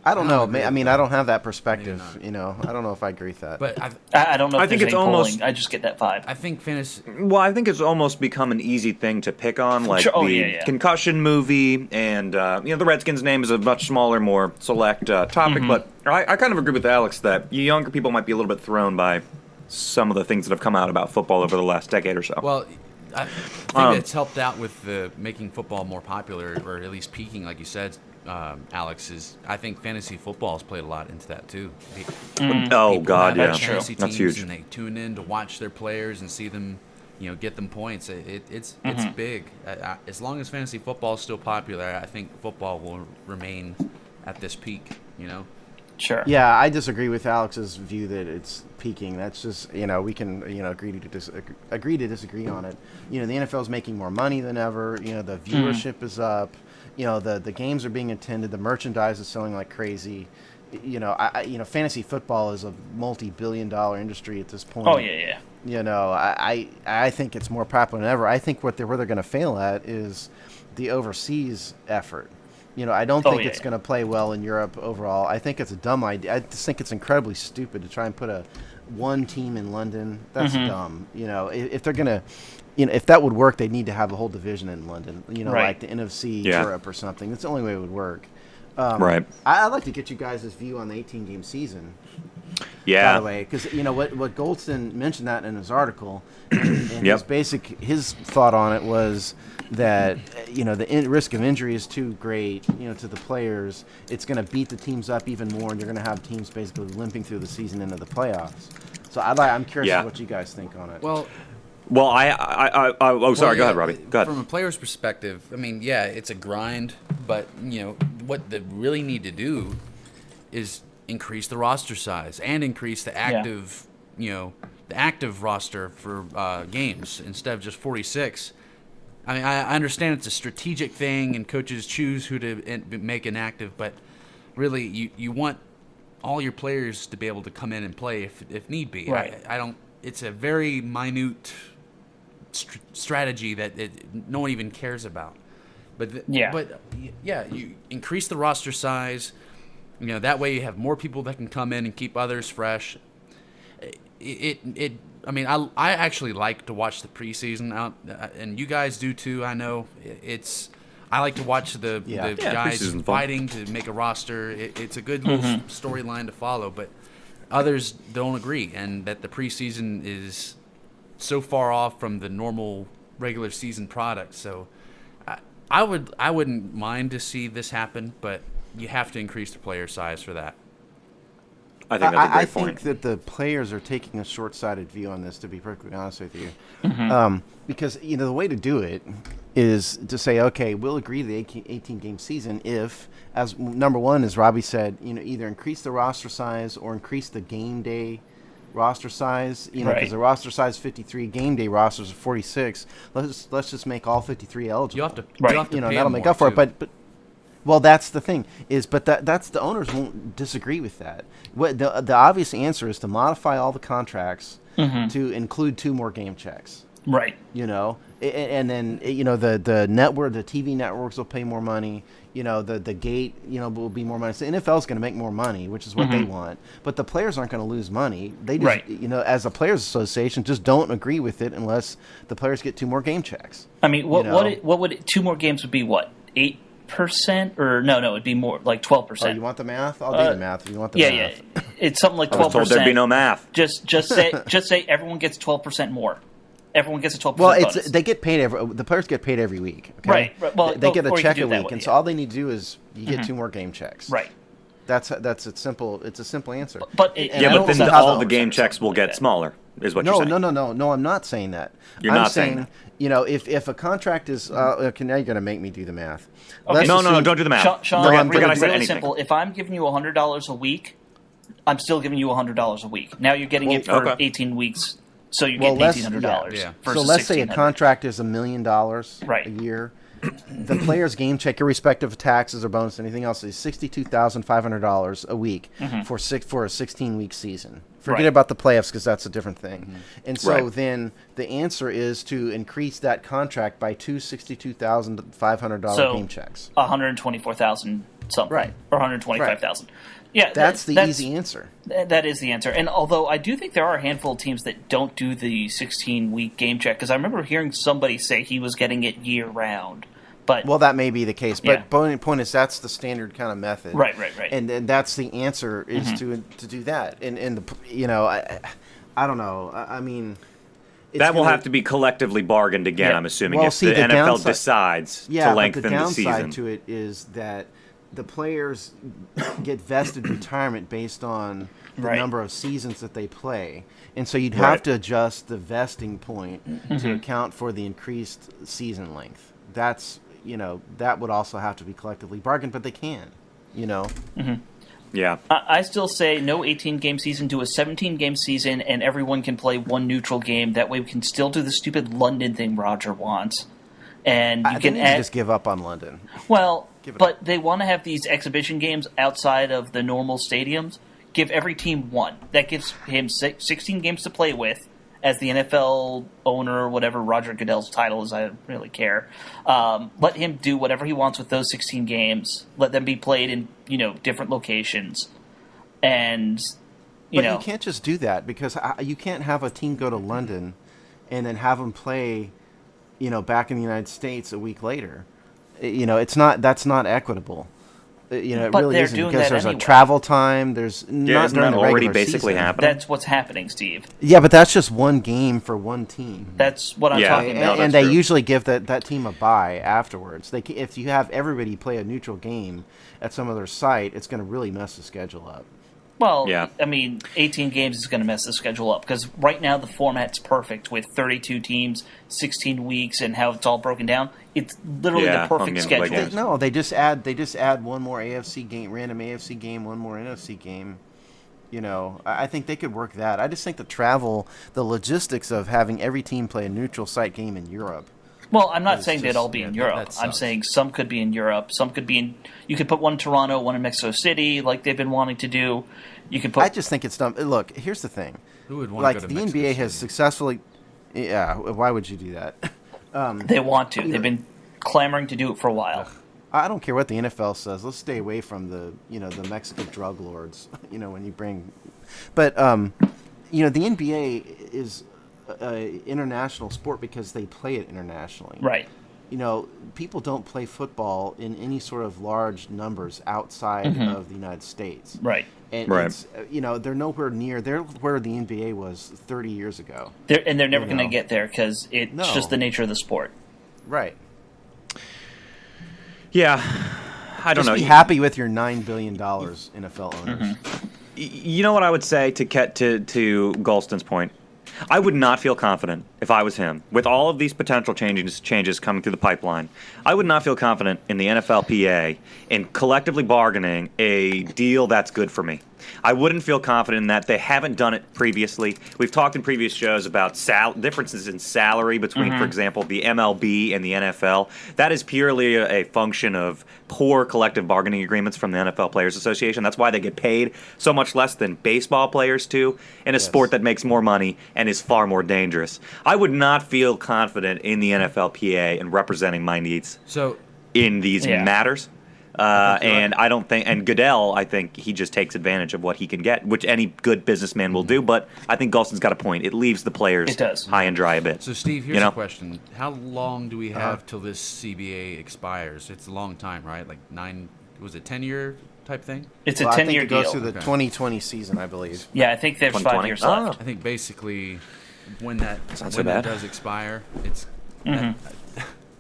I don't know. agree I with mean, that. I don't have that perspective. Maybe not. You know, I don't know if I agree with that. but I don't know. If I think there's it's any almost- polling. I just get that vibe. I think fantasy. Well, I think it's almost become an easy thing to pick on, like Sure. Oh, the yeah. concussion movie, and the Redskins' name is a much smaller, more select topic. But I kind of agree with Alex that you younger people might be a little bit thrown by some of the things that have come out about football over the last decade or so. Well, I think it's helped out with the making football more popular, or at least peaking, like you said, Alex. I think fantasy football has played a lot into that too. Oh People God, have yeah, That's true. fantasy that's teams, huge. and they tune in to watch their players and see them, get them points. It's big. As long as fantasy football is still popular, I think football will remain at this peak. Sure. Yeah, I disagree with Alex's view that it's peaking. That's just we can agree to disagree on it. The NFL is making more money than ever. The viewership is up. The games are being attended. The merchandise is selling like crazy. Fantasy football is a multi-billion-dollar industry at this point. Oh yeah. I think it's more popular than ever. I think where they're going to fail at is the overseas effort. I don't think it's going to play well in Europe overall. I think it's a dumb idea. I just think it's incredibly stupid to try and put one team in London. That's dumb. If they're going to, if that would work, they'd need to have a whole division in London. Right. Like the NFC Yeah. Europe or something. That's the only way it would work. Right. I'd like to get you guys' view on the 18-game season. Yeah. By the way, because what Goldston mentioned that in his article, and Yep. his thought on it was that the risk of injury is too great, to the players. It's going to beat the teams up even more, and you're going to have teams basically limping through the season into the playoffs. So I'm curious Yeah. what you guys think on it. Well, Well, oh, sorry. Go ahead, Robbie. Go ahead. From a player's perspective, I mean, yeah, it's a grind, but what they really need to do is increase the roster size and increase the active, the active roster for games instead of just 46. I mean, I understand it's a strategic thing, and coaches choose who to make inactive, but really, you want all your players to be able to come in and play if need be. Right. I don't. It's a very minute strategy that no one even cares about. But you increase the roster size. That way you have more people that can come in and keep others fresh. I mean, I actually like to watch the preseason out, and you guys do too. I know I like to watch the guys preseason's fun. fighting to make a roster. It's a good little storyline to follow, but others don't agree, and that the preseason is so far off from the normal regular season product. So I wouldn't mind to see this happen, but you have to increase the player size for that. I think that's a great I point. think that the players are taking a short-sighted view on this, to be perfectly honest with you. Because, the way to do it is to say, okay, we'll agree to the 18-game season if, as number one, as Robbie said, either increase the roster size or increase the game day roster size, because Right. the roster size 53, game day rosters are 46. Let's just make all 53 eligible. You have to, Right. you have to pay that'll them make more, up for too. it. But well, that's the thing but that's the owners won't disagree with that. What the obvious answer is to modify all the contracts to include 2 more game checks. Right. And then the network, the TV networks will pay more money. The gate, will be more money. So NFL is going to make more money, which is what they want. But the players aren't going to lose money. They just, Right. As a players' association, just don't agree with it unless the players get 2 more game checks. I mean, what know? what would 2 more games would be? What, 8% or no? It'd be more like 12%. Oh, you want the math? I'll do the math if you want the yeah, math. yeah. It's something like I was 12%. told there'd be no math. Just say everyone gets 12% more. Everyone gets a 12% Well, bonus. they get paid the players get paid every week. Okay? Right. Well, they get or a you can check do a it that week, way, and so yeah. all they need to do is you get 2 more game checks. Right. That's a simple answer. But And it- Yeah, I but don't then see all how- the game checks will get smaller, is what you're No, saying. no, I'm not saying that. You're I'm not saying if a contract is okay, now you're going to make me do the math. Okay. Let's No, assume- don't do the math. Sean, No, I'm really, gonna say really anything. simple. If I'm giving you $100 a week, I'm still giving you $100 a week. Now you're getting it for okay. 18 weeks, so you Well, get let's- $1,800. yeah. Versus So let's say a $1,600. contract is $1 million Right. a year. The player's game check, irrespective of taxes or bonus, anything else, is $62,500 a week for a 16-week season. Forget Right. about the playoffs because that's a different thing. And so Right. then the answer is to increase that contract by 2 $62,500 So, game checks. 124,000 something, Right. or 125,000. Yeah, That's the easy answer. That is the answer. And although I do think there are a handful of teams that don't do the 16-week game check, because I remember hearing somebody say he was getting it year-round. But Well, that may be the case, Yeah. but point is that's the standard kind of method, Right. And that's the answer is to do that. And I don't know. I mean, it's That will gonna- have to be collectively bargained again, Yeah. I'm assuming, Well, if see, the the NFL downside- decides Yeah, to but lengthen the the downside season. to it is that the players get vested retirement based on the Right. number of seasons that they play. And so you'd Right. have to adjust the vesting point to account for the increased season length. That's, that would also have to be collectively bargained, but they can, Yeah. I still say no 18-game season, do a 17-game season, and everyone can play one neutral game. That way we can still do the stupid London thing Roger wants. And you I can think add... just give up on London. Well, Give it but up. they want to have these exhibition games outside of the normal stadiums. Give every team one. That gives him 16 games to play with. As the NFL owner, or whatever Roger Goodell's title is, I don't really care. Let him do whatever he wants with those 16 games. Let them be played in different locations, and But you can't just do that because you can't have a team go to London and then have them play, back in the United States a week later. That's not equitable. It But really they're isn't doing because that there's anyway. a travel time. There's Yeah, not isn't during that the already regular basically season. happening? that's what's happening, Steve. Yeah, but that's just one game for one team. That's what I'm Yeah, talking And, about. no, and that's they true. usually give that team a bye afterwards. If you have everybody play a neutral game at some other site, it's going to really mess the schedule up. Well, Yeah. I mean, 18 games is going to mess the schedule up because right now the format's perfect with 32 teams, 16 weeks, and how it's all broken down. It's literally Yeah, the home perfect games, away schedule. games. No, they just add one more AFC game, random AFC game, one more NFC game. I think they could work that. I just think the logistics of having every team play a neutral site game in Europe. Well, I'm not It's saying they'd just- all be in Europe. that I'm sucks. saying some could be in Europe. Some could be in. You could put one in Toronto, one in Mexico City, like they've been wanting to do. You could put. I just think it's dumb. Look, here's the thing. Who would want Like to go to the Mexico NBA has City? successfully. Yeah, why would you do that? they want to. They've been clamoring to do it for a while. I don't care what the NFL says. Let's stay away from the the Mexican drug lords. When you bring, but the NBA is an international sport because they play it internationally. Right. People don't play football in any sort of large numbers outside of the United States. Right. And Right. it's, they're nowhere near. They're where the NBA was 30 years ago. They're never You going to know. get there because it's No. just the nature of the sport. Right. Yeah. I don't Just know. be happy with your $9 billion NFL owners. You know what I would say to Golston's point? I would not feel confident if I was him. With all of these potential changes coming through the pipeline, I would not feel confident in the NFLPA in collectively bargaining a deal that's good for me. I wouldn't feel confident in that. They haven't done it previously. We've talked in previous shows about differences in salary between, for example, the MLB and the NFL. That is purely a function of poor collective bargaining agreements from the NFL Players Association. That's why they get paid so much less than baseball players do in a sport that makes more money and is far more dangerous. I would not feel confident in the NFLPA and representing my needs in these matters. And I don't think, and Goodell, I think he just takes advantage of what he can get, which any good businessman will do. But I think Gulston's got a point. It leaves the players high and dry a bit. So, Steve, here's a question: how long do we have till this CBA expires? It's a long time, right? Like 10-year type thing? It's a 10-year deal. It goes through the 2020 season, I believe. Yeah, I think there's 5 years left. I think basically when that does expire,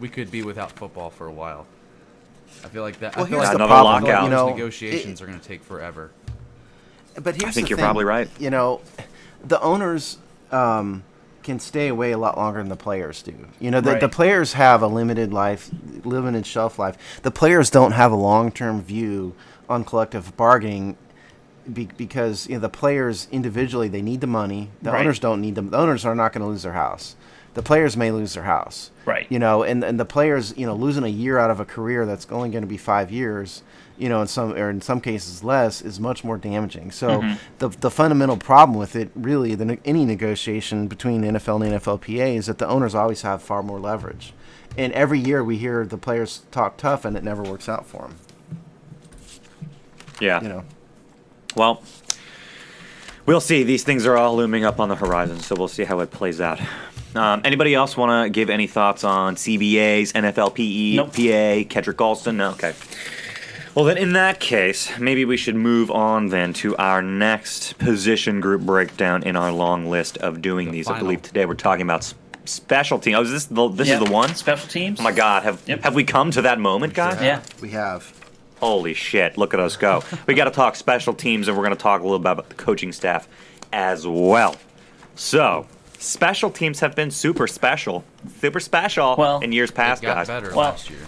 we could be without football for a while. I feel like that. Well, I feel here's like the another problem. lockout. Those negotiations are going to take forever. But here's I think the you're thing, probably right. The owners can stay away a lot longer than the players do. The players have a limited shelf life. The players don't have a long-term view on collective bargaining because the players individually, they need the money. The owners don't need them. The owners are not going to lose their house. The players may lose their house. Right. And the players, losing a year out of a career that's only going to be 5 years, in some cases less, is much more damaging. So the fundamental problem with it, really, any negotiation between the NFL and the NFLPA is that the owners always have far more leverage. And every year we hear the players talk tough, and it never works out for them. Yeah. Well, we'll see. These things are all looming up on the horizon, so we'll see how it plays out. Anybody else want to give any thoughts on CBAs, NFLPE, Nope. PA, Kedrick Gulston? No? Okay. Well, then in that case, maybe we should move on then to our next position group breakdown in our long list of doing these. Final. I believe today we're talking about special teams. Oh, is this is the one? Special teams? Oh my God, have we come to that moment, guys? Yeah. We have. Holy shit, look at us go. We got to talk special teams, and we're going to talk a little bit about the coaching staff as well. So, special teams have been super special in years past, It got guys. better Well, last year.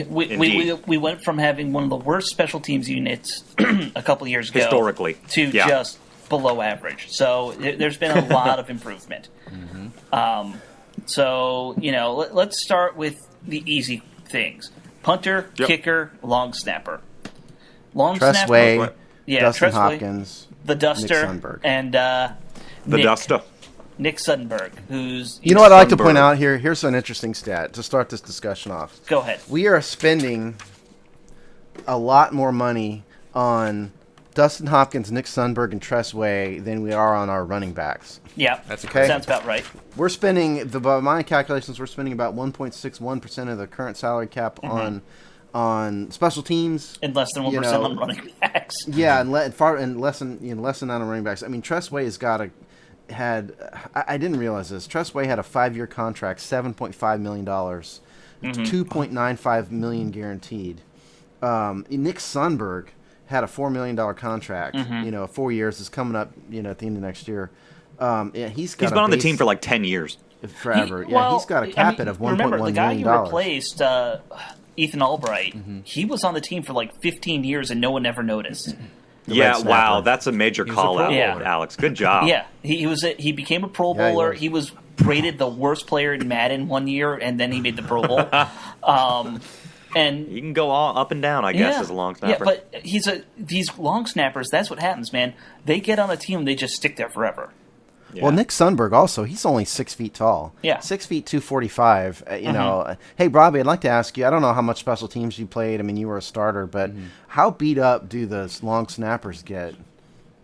We went from having one of the worst special teams units a couple of years ago Historically. to just below average. So there's been a lot of improvement. So let's start with the easy things: punter, kicker, long snapper. Tressway, Dustin Tressway, Hopkins, the Duster, Nick Sundberg. and The Duster. Nick Sundberg, who's You know what I'd like to Sundberg. point out here? Here's an interesting stat to start this discussion off. Go ahead. We are spending a lot more money on Dustin Hopkins, Nick Sundberg, and Tressway than we are on our running backs. Yeah, That's Okay. sounds about right. We're spending, by my calculations, we're spending about 1.61% of the current salary cap on special teams. And less than 1% on running backs. Yeah, and less than that on running backs. I mean, Tressway I didn't realize this. Tressway had a 5-year contract, $7.5 million, $2.95 million guaranteed. Nick Sundberg had a $4 million contract. 4 years is coming up. At the end of next year. He's He's been on the team for like 10 years. forever. He's got a cap hit of $1.1 million. Remember, the guy you replaced, Ethan Albright, he was on the team for like 15 years and no one ever noticed. Yeah, red wow, snapper. that's a major was a call Pro out, Bowler. Alex. Good job. Yeah, he became a Pro Yeah, he Bowler. was. He was rated the worst player in Madden one year, and then he made the Pro Bowl. And You can go all up and down, I guess, as a long snapper. Yeah, but these long snappers. That's what happens, man. They get on a team, they just stick there forever. Yeah. Well, Nick Sundberg also, he's only 6 feet tall. Yeah. 6 feet, 245. Hey, Robbie, I'd like to ask you, I don't know how much special teams you played. I mean, you were a starter, but how beat up do the long snappers get,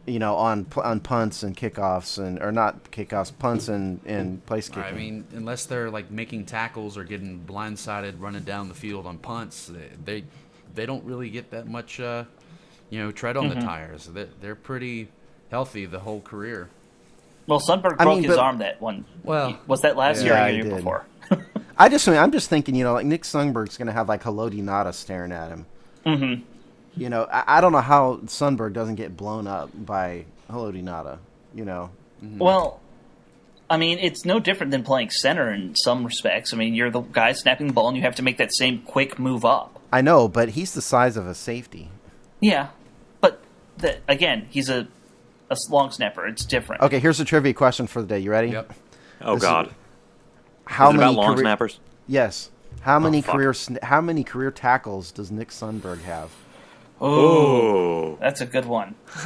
on punts and kickoffs, or not kickoffs, punts and place kicking? I mean, unless they're like making tackles or getting blindsided running down the field on punts, they don't really get that much, tread on the tires. They're pretty healthy the whole career. Well, Sundberg broke his arm that one. Well, was that last year or Yeah, the he year did. before? I'm just thinking, like Nick Sundberg's going to have like Haloti Nada staring at him. I don't know how Sundberg doesn't get blown up by Haloti Nada. Well, I mean, it's no different than playing center in some respects. I mean, you're the guy snapping the ball, and you have to make that same quick move up. I know, but he's the size of a safety. Yeah, but that again, he's a long snapper. It's different. Okay, here's a trivia question for the day. You ready? Yep. Oh This is- God. How Is it many about long career- snappers? Yes. How many fuck. how many career tackles does Nick Sundberg have? Oh. That's a good one. I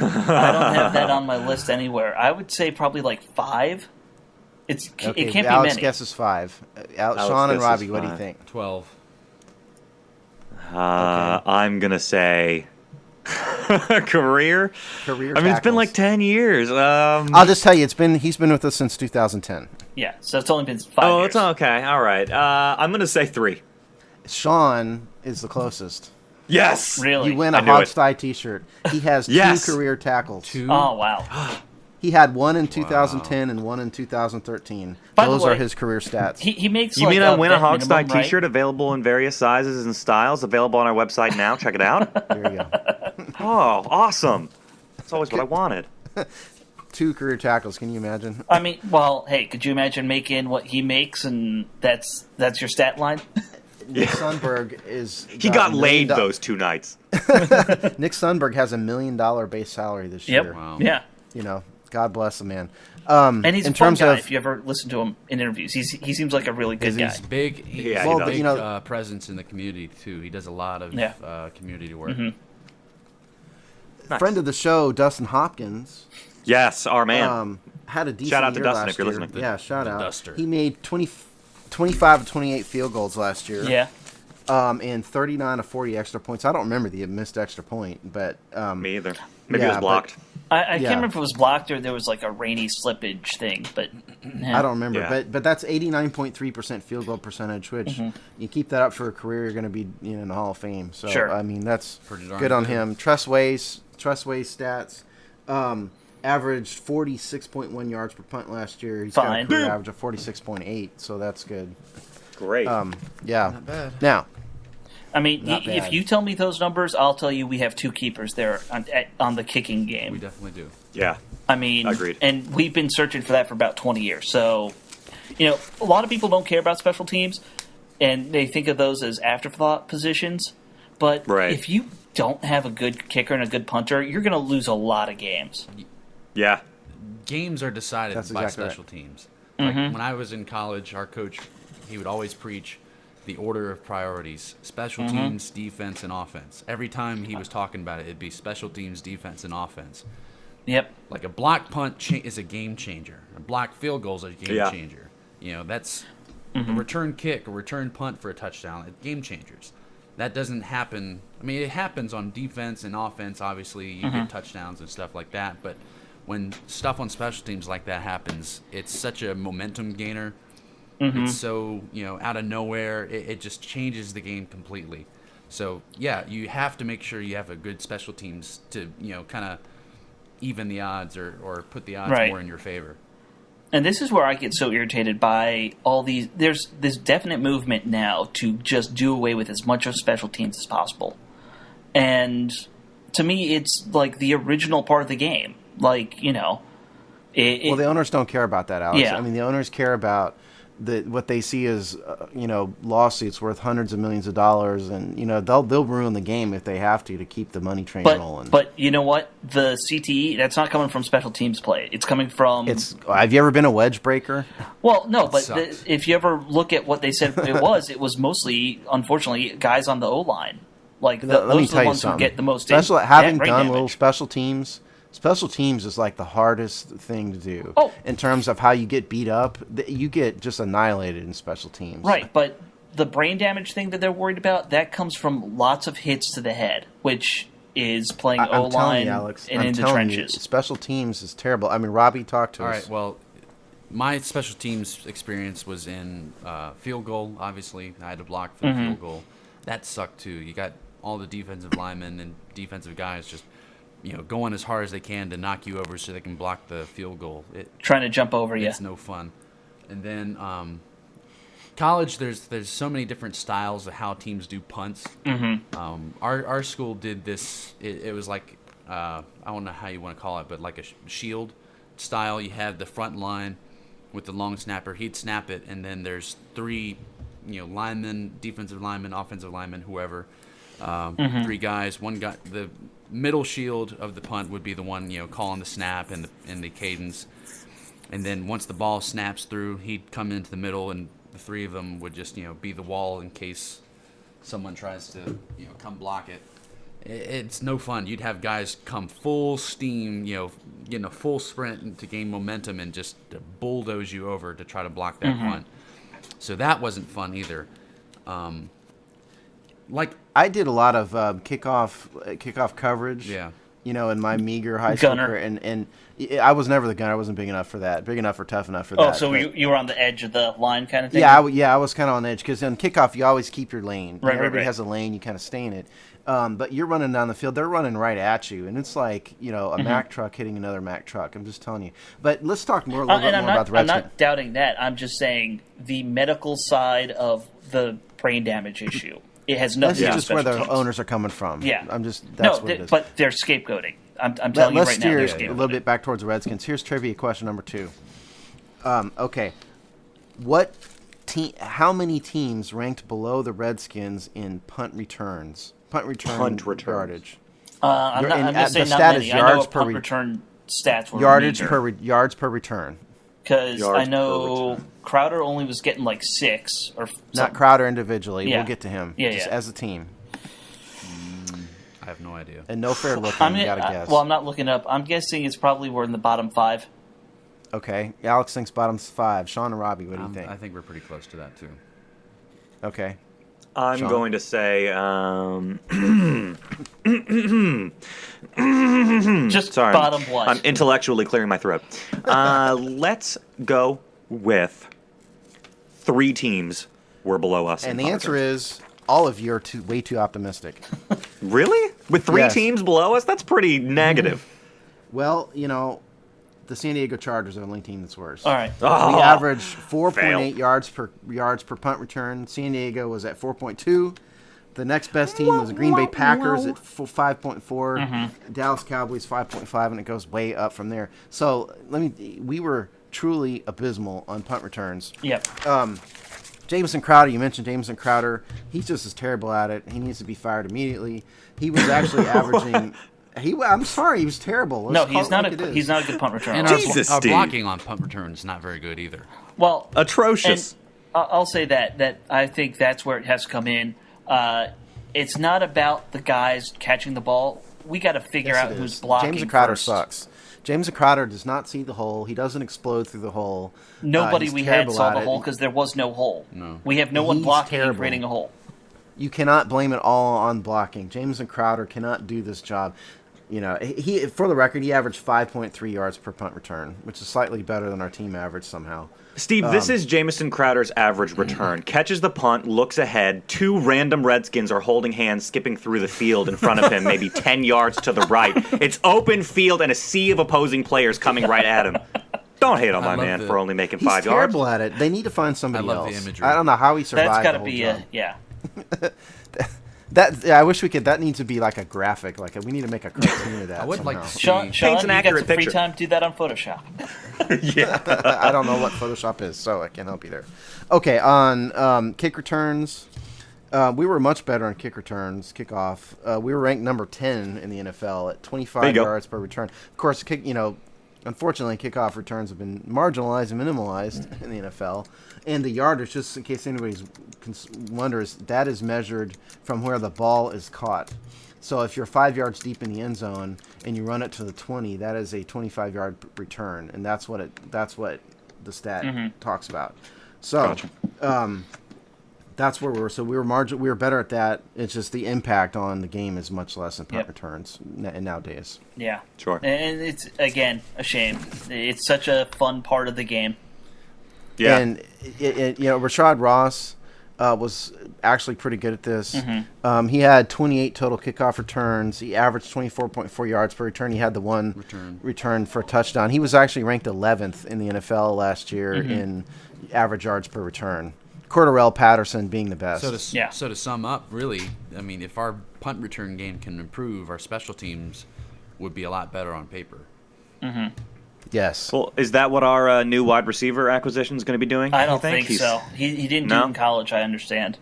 don't have that on my list anywhere. I would say probably like 5. It can't be Alex many. guesses 5. Alex Sean and guesses Robbie, what do you 5. think? 12. I'm gonna say career. Career I mean, it's been tackles. like 10 years. I'll just tell you, he's been with us since 2010. Yeah, so it's only been 5 Oh, years. it's okay. All right. I'm gonna say 3. Sean is the closest. Yes. Really? You win I a knew it. Hogsty t-shirt. He has Yes. 2 career tackles. 2. Oh, wow. He had 1 in 2010 and 1 in 2013. By the Those are way, his career stats. He makes You like mean I win a vet Hogsty minimum, right? T-shirt available in various sizes and styles, available on our website now? Check it out. There you go. Oh, awesome! That's always what I wanted. 2 career tackles. Can you imagine? I mean, well, hey, could you imagine making what he makes and that's your stat line? Nick Sundberg is. He got laid those 2 nights. Nick Sundberg has $1 million base salary this Yep. year. Wow. Yeah. You know, God bless the man. And he's in a fun terms guy. of if you ever listen to him in interviews, he seems like a really good guy. He's big. Yeah, He's he a does. big You know- presence in the community too. He does a lot of Yeah. community work. Nice. friend of the show, Dustin Hopkins, Yes, our man. had a decent Shout out to year Dustin last if you're year. listening. Yeah, shout The out. Duster. He made 25 of 28 field goals last year. Yeah. And 39 of 40 extra points. I don't remember the missed extra point, but Me either. Maybe it was yeah, blocked. I Yeah. can't remember if it was blocked or there was like a rainy slippage thing, but I don't remember. Yeah. But that's 89.3% field goal percentage, which you keep that up for a career, you're going to be in the Hall of Fame. So Sure. I mean, that's Pretty darn good on good. him. Tressway's stats. Averaged 46.1 yards per punt last year. He's got Fine. a career average of 46.8, so that's good. Great. Yeah. Not bad. Now, I mean, Not if bad. you tell me those numbers, I'll tell you we have 2 keepers there on the kicking game. We definitely do. yeah. I mean, Agreed. and we've been searching for that for about 20 years. So, a lot of people don't care about special teams, and they think of those as afterthought positions. But Right. if you don't have a good kicker and a good punter, you're going to lose a lot of games. Yeah. Games are decided That's by exactly special teams. Like when I was in college, our coach, he would always preach the order of priorities: special teams, defense, and offense. Every time he was talking about it, it'd be special teams, defense, and offense. Yep. Like a block punt is a game changer. A block field goal is a game Yeah. changer. That's a return kick, a return punt for a touchdown. Game changers. That doesn't happen. I mean, it happens on defense and offense. Obviously, you get touchdowns and stuff like that. But when stuff on special teams like that happens, it's such a momentum gainer. It's so out of nowhere. It just changes the game completely. So yeah, you have to make sure you have a good special teams to kind of even the odds or put the odds Right. more in your favor. And this is where I get so irritated by all these. There's this definite movement now to just do away with as much of special teams as possible. And to me, it's like the original part of the game. Like, well, the owners don't care about that, Alex. Yeah. I mean, the owners care about what they see as lawsuits worth hundreds of millions of dollars, and they'll ruin the game if they have to keep the money train rolling. But you know what? The CTE, that's not coming from special teams play. It's coming from. Have you ever been a wedge breaker? Well, no, but sucks. if you ever look at what they said it was mostly, unfortunately, guys on the O line. Like Let me those are tell the you ones who something. get the most Having brain done damage. little special teams. Special teams is like the hardest thing to do. Oh. In terms of how you get beat up, you get just annihilated in special teams. Right, but the brain damage thing that they're worried about, that comes from lots of hits to the head, which is playing I'm telling O-line you, Alex. and I'm in the telling you, trenches. special teams is terrible. I mean, Robbie, talk to All us. right. Well, my special teams experience was in field goal. Obviously, I had to block for the field goal. That sucked too. You got all the defensive linemen and defensive guys just going as hard as they can to knock you over so they can block the field goal. Trying to jump over you. It's no fun. And then college, there's so many different styles of how teams do punts. Our school did this. It was like I don't know how you want to call it, but like a shield style. You had the front line with the long snapper. He'd snap it, and then there's 3 linemen, defensive linemen, offensive linemen, whoever. Three guys. One guy, the middle shield of the punt would be the one calling the snap and the cadence. And then once the ball snaps through, he'd come into the middle, and the three of them would just be the wall in case someone tries to come block it. It's no fun. You'd have guys come full steam, getting a full sprint to gain momentum and just to bulldoze you over to try to block that punt. So that wasn't fun either. I did a lot of kickoff coverage. Yeah. In my meager high school Gunner. career, and I was never the gunner. I wasn't big enough for that. Big enough or tough enough for Oh, that. so but- you were on the edge of the line kind of thing? Yeah, I was kind of on the edge because on kickoff you always keep your lane. Right, Everybody right. has a lane, you kind of stay in it. But you're running down the field, they're running right at you, and it's like a Mack truck hitting another Mack truck. I'm just telling you. But let's talk a little bit more about the I'm Redskins. not doubting that. I'm just saying the medical side of the brain damage issue. It has nothing This to is do with just where special the teams. owners are coming from. Yeah. That's what it is. But they're scapegoating. I'm telling you Let's right now, steer they're a scapegoating. little bit back towards the Redskins. Here's trivia question number 2. What team? How many teams ranked below the Redskins in punt returns? Punt returns. I'm yardage. going to the say not stat many. is I know yards a per punt re- return stats were yards per return. because Yards I per know return. Crowder only was getting like 6 or Not something. Crowder individually. Yeah. We'll get to him. Yeah, Just yeah. as a team. I have no idea. And no fair looking. I'm You gonna- gotta guess. well, I'm not looking up. I'm guessing it's probably we're in the bottom 5. Okay. Alex thinks bottom 5. Sean and Robbie, what do you think? I think we're pretty close to that too. Okay. I'm Sean? going to say, Just sorry, bottom what? I'm intellectually clearing my throat. Let's go with 3 teams were below us. And in the answer conference. is all of you are way too optimistic. Really? With 3 Yes. teams below us? That's pretty negative. Well, the San Diego Chargers are the only team that's worse. All right. Oh, We average 4.8 fail. yards per punt return. San Diego was at 4.2. The next best team was the Green Bay Packers at 5.4. Dallas Cowboys 5.5, and it goes way up from there. So we were truly abysmal on punt returns. Yep. Jamison Crowder, you mentioned Jamison Crowder. He's just as terrible at it. He needs to be fired immediately. He was actually averaging. I'm sorry, he was terrible. No, Let's call he's it not like it is. he's not a good punt returner. And Jesus, our Steve. blocking on punt returns is not very good either. Well, Atrocious. and I'll say that I think that's where it has to come in. It's not about the guys catching the ball. We got to figure Yes, out it who's is. blocking James Crowder first. sucks. James Crowder does not see the hole. He doesn't explode through the hole. Nobody He's we had terrible saw at the it. hole because there was no hole. No. We have no one He's blocking and terrible. creating a hole. You cannot blame it all on blocking. Jameson Crowder cannot do this job. He for the record, he averaged 5.3 yards per punt return, which is slightly better than our team average somehow. Steve, this is Jamison Crowder's average return. Catches the punt, looks ahead. 2 random Redskins are holding hands, skipping through the field in front of him, maybe 10 yards to the right. It's open field and a sea of opposing players coming right at him. Don't hate on my love man the- for only making He's 5 yards. terrible at it. They need to find somebody I love the else. imagery. I don't know how he survived. That's got to the whole be job. yeah. I wish we could. That needs to be like a graphic. We need to make a cartoon of that. I would like somehow. to see. Sean, Paints you an got accurate some free picture. time? Do that on Photoshop. I don't know what Photoshop is, so I can't help you there. Okay, on kick returns, we were much better on kick returns, kickoff. We were ranked number 10 in the NFL at There 25 you go. yards per return. Of course, unfortunately, kickoff returns have been marginalized and minimalized in the NFL. And the yardage, just in case anybody's wonders, that is measured from where the ball is caught. So if you're 5 yards deep in the end zone and you run it to the 20, that is a 25-yard return, and that's what the stat talks about. So, that's where we were. So we were better at that. It's just the impact on the game is much less in punt Yep. returns nowadays. Yeah. Sure. And it's, again, a shame. It's such a fun part of the game. Yeah. And Rashad Ross was actually pretty good at this. He had 28 total kickoff returns. He averaged 24.4 yards per return. He had the one return for a touchdown. He was actually ranked 11th in the NFL last year in average yards per return. Cordarrelle Patterson being the best. So to sum up, really, I mean, if our punt return game can improve, our special teams would be a lot better on paper. Yes. Well, is that what our new wide receiver acquisition is going to be doing? I you don't think He's- so. He didn't do No? it in college, I understand.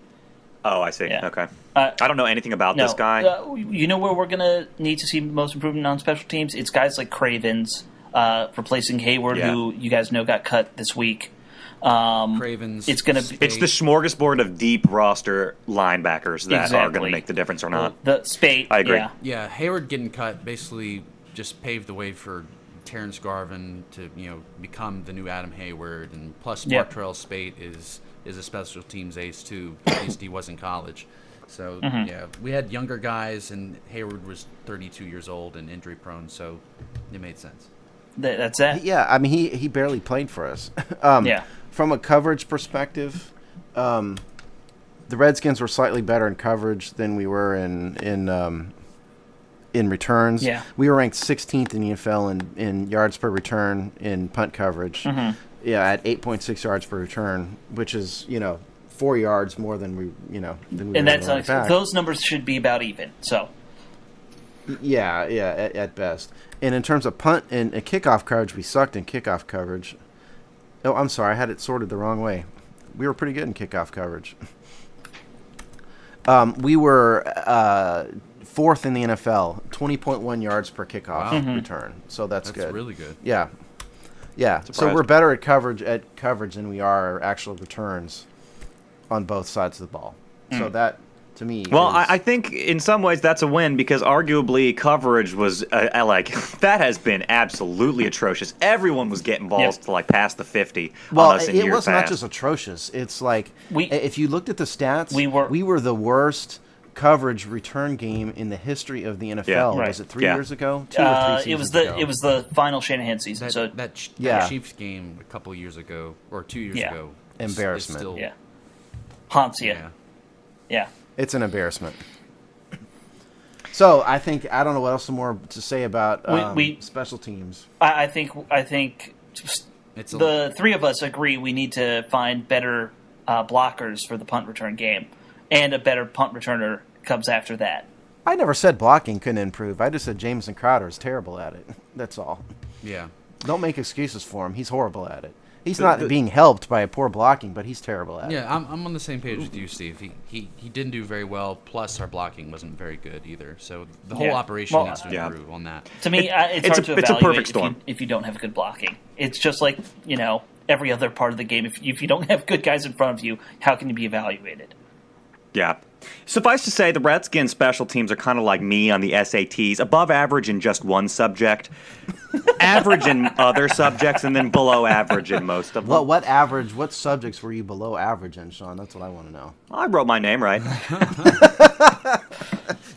Oh, I see. Yeah. Okay. Uh, I don't know anything about No, this guy. you know where we're going to need to see most improvement on special teams? It's guys like Cravens replacing Hayward, Yeah. who you guys know got cut this week. Cravens. It's going to be It's the smorgasbord of deep roster linebackers that are going Exactly. to make the difference or not. the Spate. I agree. Yeah. Yeah, Hayward getting cut basically just paved the way for Terrence Garvin to become the new Adam Hayward, and plus Yeah. Martrell Spate is a special teams ace too. At least he was in college. So yeah, we had younger guys, and Hayward was 32 years old and injury prone, so it made sense. That's it. Yeah, I mean, he barely played for us. Yeah. From a coverage perspective, the Redskins were slightly better in coverage than we were in returns. Yeah. We were ranked 16th in the NFL in yards per return in punt coverage. Mm-hmm. Yeah, at 8.6 yards per return, which is 4 yards more than we than we And were that's running back. those numbers should be about even. So Yeah, at best. And in terms of punt and kickoff coverage, we sucked in kickoff coverage. Oh, I'm sorry, I had it sorted the wrong way. We were pretty good in kickoff coverage. We were fourth in the NFL, 20.1 yards per kickoff Wow. return. So that's good. really good. Yeah. Yeah. So Surprised. we're better at coverage than we are actual returns on both sides of the ball. So that, to me, Well, is, I think in some ways that's a win because arguably coverage was like that has been absolutely atrocious. Everyone was getting balls Yep. to like past the 50 Well, on us in it years was not past. just atrocious. It's like We- if you looked at the stats, We were- the worst coverage return game in the history of the NFL. Yeah. Right. Was it 3 Yeah. years ago? 2 or 3 it was seasons ago? it was the final Shanahan season. That, So that Yeah. Chiefs game a couple years ago or 2 years Yeah. ago. is Embarrassment. still, yeah, haunts you. yeah. Yeah. It's an embarrassment. So I don't know what else more to say about We- special teams. I think It's the three of us agree we need to find better blockers for the punt return game, and a better punt returner comes after that. I never said blocking couldn't improve. I just said Jameson Crowder is terrible at it. That's all. yeah. Don't make excuses for him. He's horrible at it. He's not being helped by a poor blocking, but he's terrible at it. Yeah, I'm on the same page with you, Steve. He didn't do very well. Plus, our blocking wasn't very good either. So the whole Yeah. operation Well, needs to yeah. improve on that. To me, it's it's hard to a evaluate perfect storm. if you don't have good blocking. It's just like every other part of the game. If you don't have good guys in front of you, how can you be evaluated? Yeah. Suffice to say, the Redskins special teams are kind of like me on the SATs, above average in just one subject, average in other subjects, and then below average in most of them. What subjects were you below average in, Sean? That's what I want to know. I wrote my name right.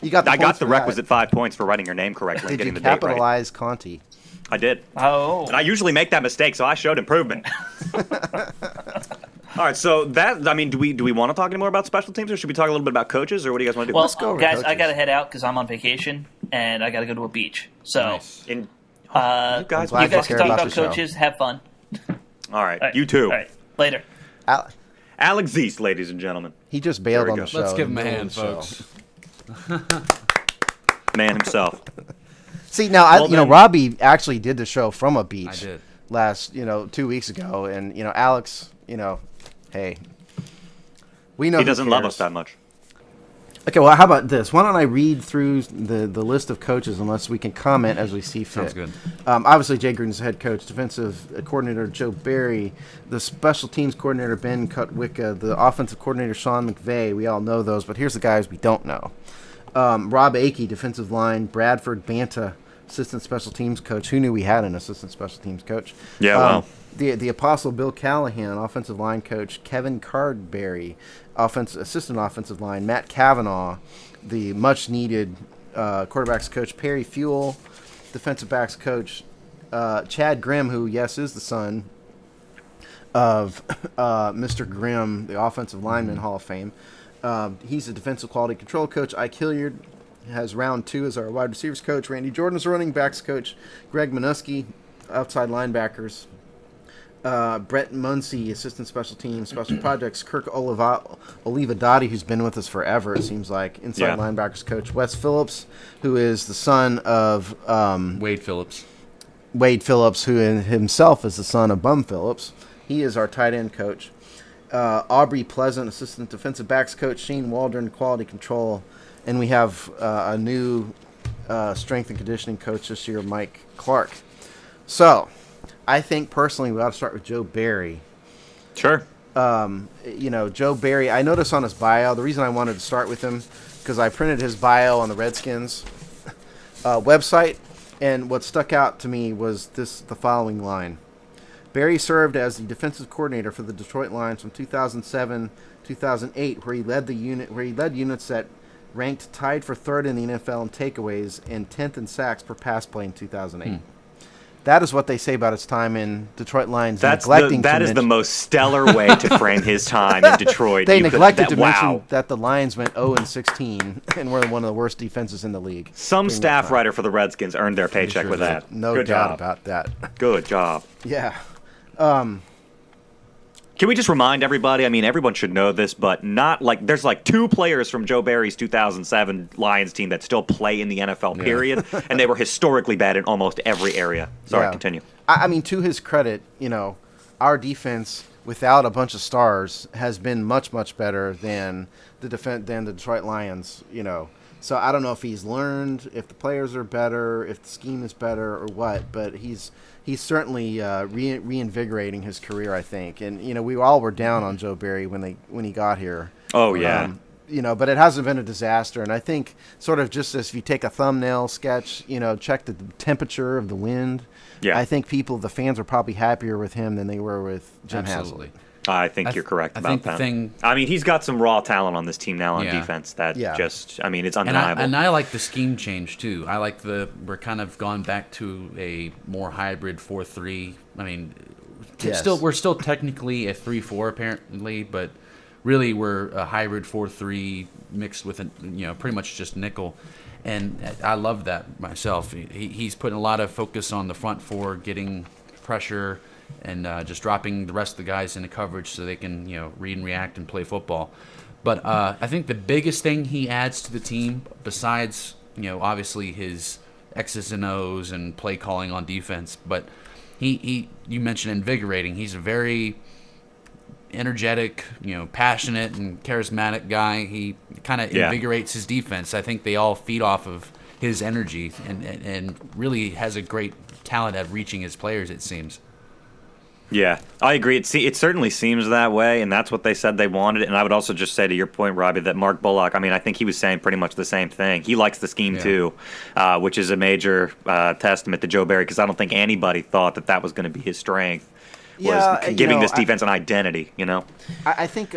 You got I got points the for requisite that. 5 points for writing your name correctly and Did getting you the date right. capitalize Conti? I did. Oh, And I usually make that mistake, so I showed improvement. All right, so do we want to talk any more about special teams, or should we talk a little bit about coaches, or what do you guys want to do? well, go over guys, I coaches. got to head out because I'm on vacation and I got to go to a beach. So Nice. You guys, I'm glad you you guys care can talk about about the show. coaches. Have fun. all right, All right. you too. All right, later. Alex Zeese, ladies and gentlemen, He just bailed There we on go. the show. Let's give in him a the middle hand, of the show. folks. man himself. See, now, Well, then- Robbie actually did the show from a beach. I did. Last, 2 weeks ago. And, Alex, hey. We know He who doesn't love cares. us that much. Okay, well, how about this? Why don't I read through the list of coaches unless we can comment as we see fit? Sounds good. Obviously, Jay Gruden's the head coach, defensive coordinator Joe Barry, the special teams coordinator Ben Kutwicka, the offensive coordinator Sean McVay. We all know those, but here's the guys we don't know. Rob Akey, defensive line, Bradford Banta, assistant special teams coach. Who knew we had an assistant special teams coach? Yeah, wow. The Apostle Bill Callahan, offensive line coach, Kevin Cardberry, assistant offensive line, Matt Cavanaugh, the much needed quarterbacks coach, Perry Fuel, defensive backs coach, Chad Grimm, who, yes, is the son of Mr. Grimm, the offensive lineman Hall of Fame. He's a defensive quality control coach. Ike Hilliard has round 2 as our wide receivers coach. Randy Jordan's running backs coach. Greg Minuski, outside linebackers. Brett Muncie, assistant special teams, special projects. Kirk Olivadotti, who's been with us forever, it seems like, inside Yeah. linebackers coach. Wes Phillips, who is the son of Wade Phillips. Wade Phillips, who himself is the son of Bum Phillips. He is our tight end coach. Aubrey Pleasant, assistant defensive backs coach, Shane Waldron, quality control, and we have a new strength and conditioning coach this year, Mike Clark. So, I think personally we ought to start with Joe Barry. Sure. Joe Barry, I noticed on his bio, the reason I wanted to start with him, because I printed his bio on the Redskins website, and what stuck out to me was the following line. Barry served as the defensive coordinator for the Detroit Lions from 2007-2008, where he led units that ranked tied for third in the NFL in takeaways and 10th in sacks per pass play in 2008. That is what they say about his time in Detroit Lions. That is the most stellar way to frame his time in Detroit. They neglected to mention that the Lions went 0-16 and were one of the worst defenses in the league. Some staff writer for the Redskins earned their paycheck with that. No doubt about that. Good job. Yeah. Can we just remind everybody? I mean, everyone should know this, but not like there's like 2 players from Joe Barry's 2007 Lions team that still play in the NFL, period, and they were historically bad in almost every area. Sorry, continue. I mean, to his credit, our defense without a bunch of stars has been much, much better than the Detroit Lions, So I don't know if he's learned, if the players are better, if the scheme is better, or what. But he's certainly reinvigorating his career, I think. And we all were down on Joe Barry when he got here. Oh yeah. But it hasn't been a disaster. And I think sort of just as if you take a thumbnail sketch, check the temperature of the wind. Yeah. I think the fans are probably happier with him than they were with Jim Haslett. I think you're correct about that. I mean, he's got some raw talent on this team now on defense that it's undeniable. And I like the scheme change, too. I like we're kind of gone back to a more hybrid 4-3. I mean, we're still technically a 3-4 apparently, but really we're a hybrid 4-3 mixed with, pretty much just nickel. And I love that myself. He's putting a lot of focus on the front four, getting pressure, and just dropping the rest of the guys into coverage so they can, read and react and play football. But I think the biggest thing he adds to the team, besides, obviously his X's and O's and play calling on defense, but you mentioned invigorating. He's a very energetic, passionate and charismatic guy. He kind of invigorates his defense. I think they all feed off of his energy and really has a great talent at reaching his players, it seems. Yeah, I agree. It certainly seems that way, and that's what they said they wanted. And I would also just say to your point, Robbie, that Mark Bullock, I think he was saying pretty much the same thing. He likes the scheme too, which is a major testament to Joe Barry, because I don't think anybody thought that was going to be his strength, was giving this defense an identity, I think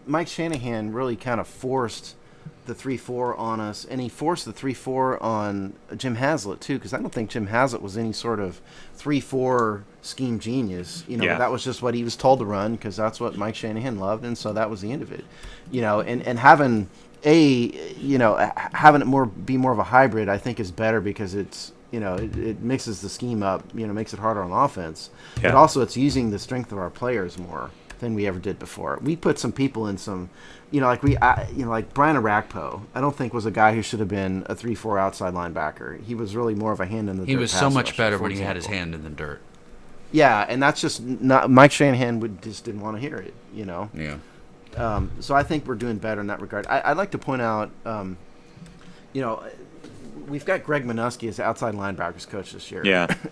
Mike Shanahan really kind of forced the 3-4 on us, and he forced the 3-4 on Jim Haslett too, because I don't think Jim Haslett was any sort of 3-4 scheme genius. That was just what he was told to run, because that's what Mike Shanahan loved, and so that was the end of it. And having having it be more of a hybrid, I think is better, because it's it mixes the scheme up, makes it harder on offense, but also it's using the strength of our players more than we ever did before. We put some people in some, like Brian Arakpo, I don't think was a guy who should have been a 3-4 outside linebacker. He was really more of a hand in the dirt. He was so much better when he had his hand in the dirt. Yeah, and that's just not Mike Shanahan just didn't want to hear it. Yeah. So I think we're doing better in that regard. I'd like to point out, we've got Greg Minuski as outside linebackers coach this year.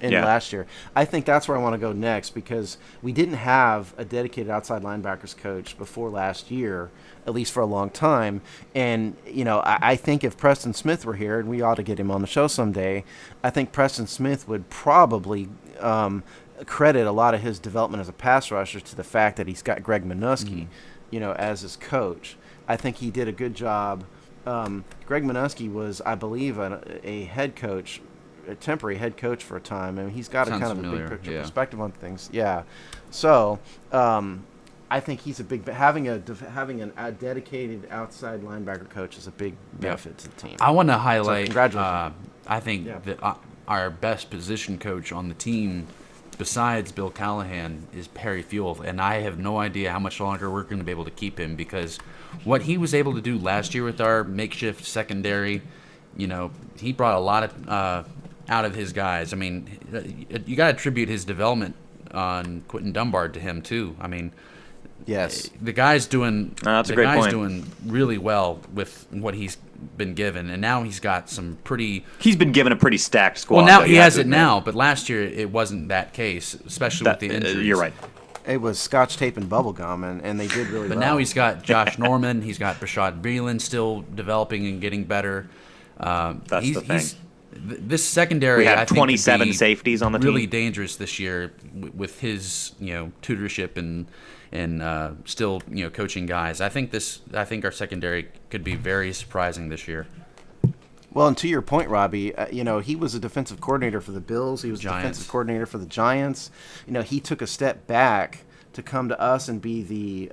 Last year. I think that's where I want to go next, because we didn't have a dedicated outside linebackers coach before last year, at least for a long time. And, I think if Preston Smith were here, and we ought to get him on the show someday, I think Preston Smith would probably credit a lot of his development as a pass rusher to the fact that he's got Greg Minuski, as his coach. I think he did a good job. Greg Minuski was, I believe, a head coach, a temporary head coach for a time. He's got a kind of a big picture perspective on things. Yeah. So, I think he's having a dedicated outside linebacker coach is a big benefit to the team. I want to highlight. So congratulations. I think that our best position coach on the team, besides Bill Callahan, is Perry Fuel, and I have no idea how much longer we're going to be able to keep him, because what he was able to do last year with our makeshift secondary, he brought a lot of out of his guys. You got to attribute his development on Quentin Dunbar to him too. Yes. The guy's doing. That's a the great guy's point. doing really well with what he's been given, and now he's got some pretty. He's been given a pretty stacked squad. Well, now though, he you has have it to admit. now, but last year it wasn't that case, especially with the injuries. You're right. It was Scotch tape and bubble gum, and they did really But well. now he's got Josh Norman. He's got Bashad Breeland still developing and getting better. That's the thing. This secondary, We had I think, could 27 be safeties on the really team. dangerous this year with his tutorship and still coaching guys. I think our secondary could be very surprising this year. Well, and to your point, Robbie, he was a defensive coordinator for the Bills. He was a Giants. defensive coordinator for the Giants. He took a step back to come to us and be the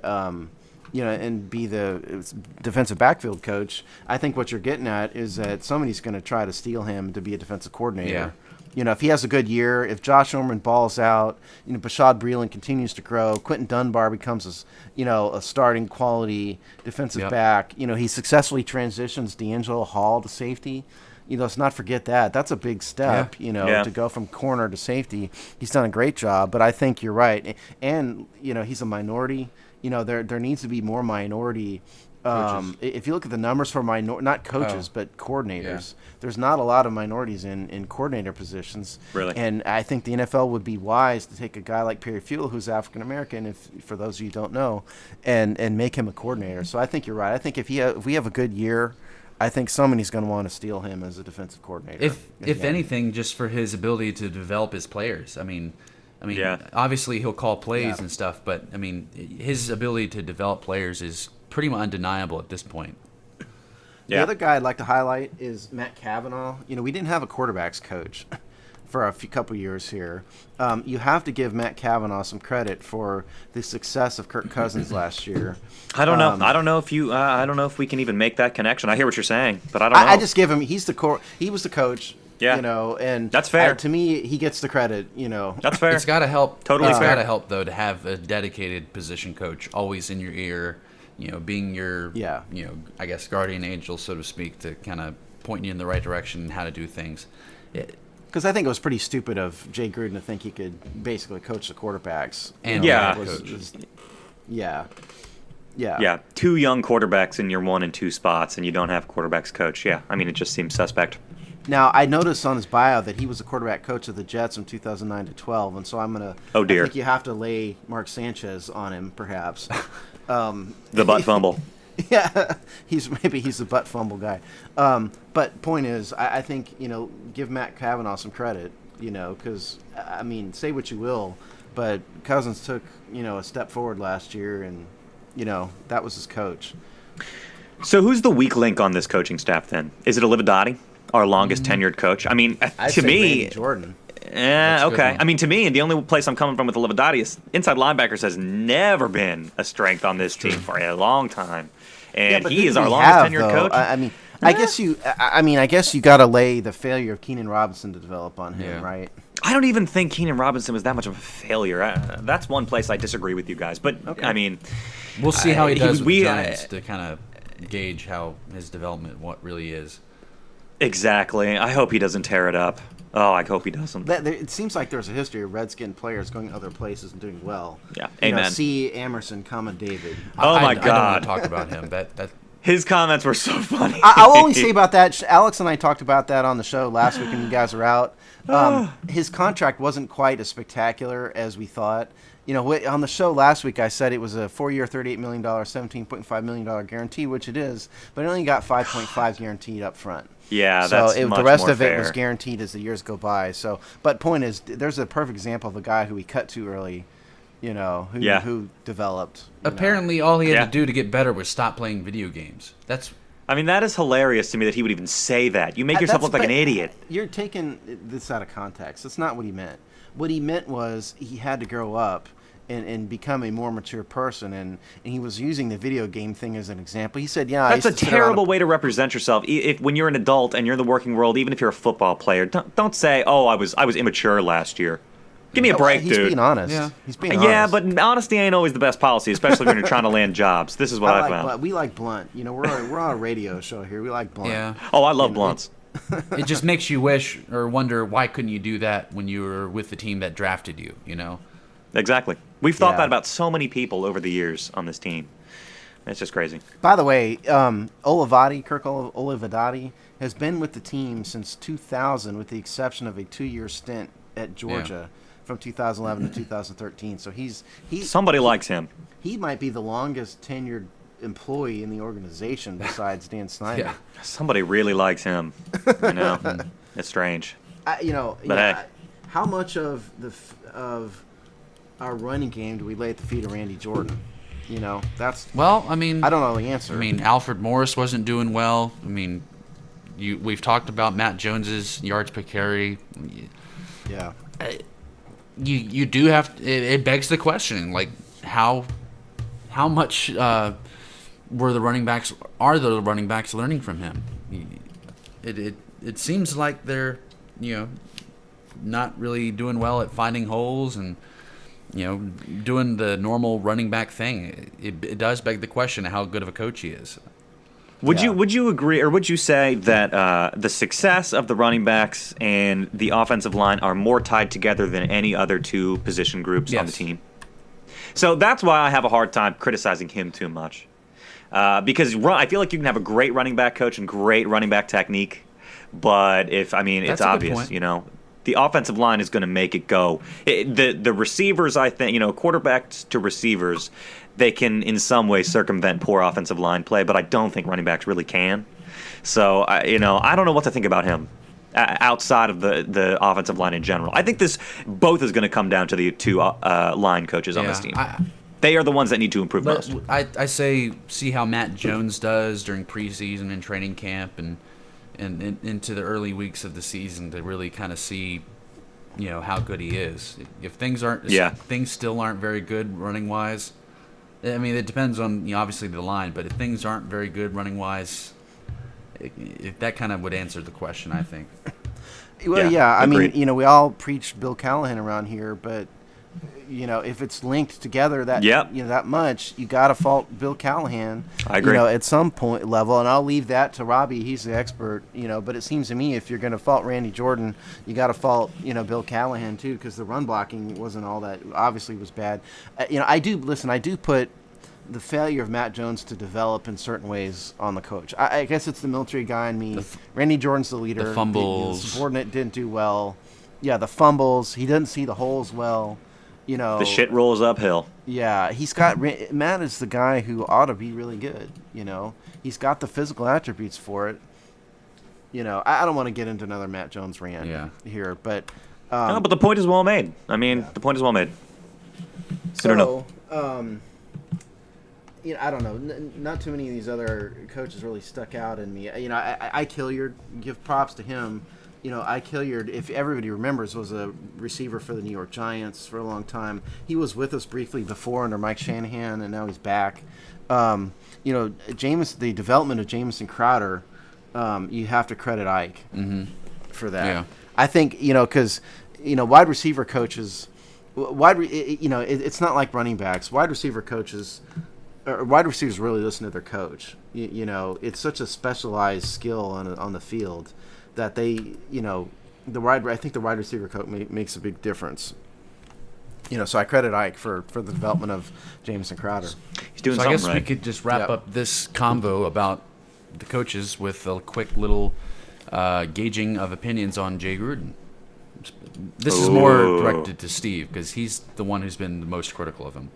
defensive backfield coach. I think what you're getting at is that somebody's going to try to steal him to be a defensive coordinator. If he has a good year, if Josh Norman balls out, Bashad Breeland continues to grow, Quentin Dunbar becomes a starting quality defensive back. He successfully transitions D'Angelo Hall to safety. Let's not forget that. That's a big step, to go from corner to safety. He's done a great job, but I think you're right. And, he's a minority. There needs to be more minority. If you look at the numbers for not coaches, but coordinators, there's not a lot of minorities in coordinator positions. Really? And I think the NFL would be wise to take a guy like Perry Fuel, who's African American, if for those of you who don't know, and make him a coordinator. So I think you're right. I think if we have a good year, I think somebody's going to want to steal him as a defensive coordinator. If anything, just for his ability to develop his players. I mean, obviously he'll call plays and stuff, but his ability to develop players is pretty much undeniable at this point. The other guy I'd like to highlight is Matt Cavanaugh. We didn't have a quarterbacks coach for a couple years here. You have to give Matt Cavanaugh some credit for the success of Kirk Cousins last year. I don't know. I don't know if we can even make that connection. I hear what you're saying, but I don't know. I just give him. He was the coach. Yeah. And that's fair. To me, he gets the credit. That's fair. It's got to help. Totally It's fair. got to help though to have a dedicated position coach always in your ear. Being your I guess guardian angel, so to speak, to kind of point you in the right direction and how to do things. Because I think it was pretty stupid of Jay Gruden to think he could basically coach the quarterbacks. And Yeah. Two young quarterbacks in your 1 and 2 spots, and you don't have a quarterbacks coach. Yeah, it just seems suspect. Now, I noticed on his bio that he was a quarterback coach of the Jets from 2009 to 12, and so I'm going to Oh, dear. I think you have to lay Mark Sanchez on him, perhaps. The butt fumble. Yeah, he's the butt fumble guy. But point is, I think, give Matt Cavanaugh some credit, because, say what you will, but Cousins took, a step forward last year, and, that was his coach. So who's the weak link on this coaching staff then? Is it Olividotti, our longest tenured coach? I'd to say me, Randy Jordan. That's a good okay. one. To me, the only place I'm coming from with Olividotti is inside linebackers has never been a strength on this team for a long time, and but he who is do our we longest have, tenured though? coach. I guess you got to lay the failure of Keenan Robinson to develop on him, Yeah. right? I don't even think Keenan Robinson was that much of a failure. That's one place I disagree with you guys. But We'll see how he does with we- the Giants to kind of gauge how his development what really is. exactly. I hope he doesn't tear it up. Oh, I hope he doesn't. It seems like there's a history of Redskin players going other places and doing well. Yeah, Amen. amen. See Emerson, David. Oh, my I don't God. want to talk about him. That His comments were so funny. I'll only say about that. Alex and I talked about that on the show last week when you guys were out. His contract wasn't quite as spectacular as we thought. On the show last week, I said it was a 4-year, $38 million, $17.5 million guarantee, which it is, but it only got 5.5 guaranteed up front. Yeah, So that's much the rest more of it was fair. guaranteed as the years go by. So, but point is, there's a perfect example of a guy who we cut too early, who developed. apparently all he had Yeah. to do to get better was stop playing video games. That's That is hilarious to me that he would even say that. You make yourself look like an idiot. You're taking this out of context. That's not what he meant. What he meant was he had to grow up and become a more mature person, and he was using the video game thing as an example. He said, I That's a used to sit around terrible way to represent yourself. If when you're an adult and you're in the working world, even if you're a football player, don't say, "Oh, I was immature last year." Give me a break, He's dude. being honest. Yeah. He's being honest. Yeah, but honesty ain't always the best policy, especially when you're trying to land jobs. This is what I found. we like blunt. We're on a radio show here. We like blunt. yeah. Oh, I love blunts. It just makes you wish or wonder why couldn't you do that when you were with the team that drafted you, Exactly. We've thought Yeah. that about so many people over the years on this team. It's just crazy. By the way, Kirk Olivadotti, has been with the team since 2000, with the exception of a 2-year stint at Georgia from 2011 to 2013. So Somebody likes him. he might be the longest tenured employee in the organization besides Dan Snyder. Yeah. Somebody really likes him. You know, it's strange. But how much of of our running game do we lay at the feet of Randy Jordan? That's Well, I mean, I don't know the answer. I mean, Alfred Morris wasn't doing well. I mean, we've talked about Matt Jones's yards per carry. yeah. You do have it begs the question, like how much are the running backs learning from him? It seems like they're not really doing well at finding holes and doing the normal running back thing. It does beg the question of how good of a coach he is. Would you agree, or would you say that the success of the running backs and the offensive line are more tied together than any other two position groups on the Yes. team? So that's why I have a hard time criticizing him too much, because I feel like you can have a great running back coach and great running back technique, but it's That's a good obvious, point. The offensive line is going to make it go. The receivers, I think, quarterbacks to receivers, they can in some way circumvent poor offensive line play, but I don't think running backs really can. So, I don't know what to think about him outside of the offensive line in general. I think this both is going to come down to the two line coaches on this team. They are the ones that need to improve most. I say see how Matt Jones does during preseason and training camp and into the early weeks of the season to really kind of see, how good he is. If things still aren't very good running wise, I mean, it depends on obviously the line, but if things aren't very good running wise, that kind of would answer the question, I think. Well, Yeah, I mean, agreed. we all preach Bill Callahan around here, but if it's linked together that much, you got to fault Bill Callahan. I agree. At some point level, and I'll leave that to Robbie. He's the expert. But it seems to me if you're going to fault Randy Jordan, you got to fault Bill Callahan too, because the run blocking wasn't all that. Obviously, was bad. I do put the failure of Matt Jones to develop in certain ways on the coach. I guess it's the military guy in me. Randy Jordan's the leader. The fumbles. The subordinate didn't do well. Yeah, the fumbles. He didn't see the holes well. The shit rolls uphill. Yeah, Matt is the guy who ought to be really good. He's got the physical attributes for it. I don't want to get into another Matt Jones rant here, but No, but the point is well made. I mean, the point is well made. I don't know. I don't know. Not too many of these other coaches really stuck out in me. Ike Hilliard, give props to him. Ike Hilliard, if everybody remembers, was a receiver for the New York Giants for a long time. He was with us briefly before under Mike Shanahan, and now he's back. The development of Jamison Crowder, you have to credit Ike for that. Yeah. I think, because, wide receiver coaches, it's not like running backs. Wide receivers really listen to their coach. It's such a specialized skill on the field that they, I think the wide receiver coach makes a big difference. So I credit Ike for the development of Jamison Crowder. He's doing So I something guess right. we could just wrap Yep. up this convo about the coaches with a quick little gauging of opinions on Jay Gruden. This is more Ooh. directed to Steve because he's the one who's been the most critical of him.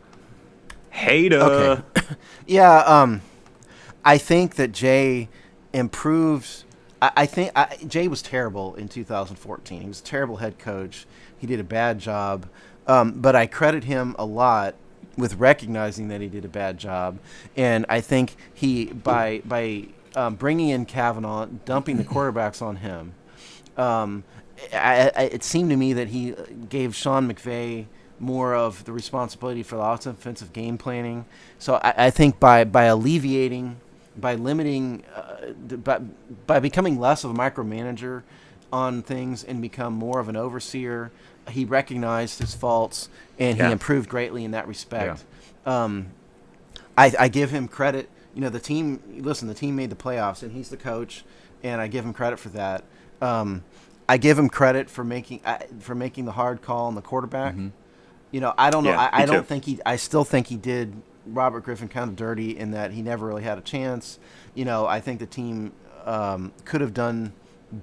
Hater. Okay. Yeah, I think that Jay improved. I think Jay was terrible in 2014. He was a terrible head coach. He did a bad job. But I credit him a lot with recognizing that he did a bad job. And I think he, by bringing in Kavanaugh, dumping the quarterbacks on him, it seemed to me that he gave Sean McVay more of the responsibility for the offensive game planning. So I think by alleviating, by limiting, by becoming less of a micromanager on things and become more of an overseer, he recognized his faults and he improved greatly in that respect. I give him credit. The team made the playoffs and he's the coach, and I give him credit for that. I give him credit for making the hard call on the quarterback. I don't know. Yeah, I me don't too. think I still think he did Robert Griffin kind of dirty in that he never really had a chance. I think the team could have done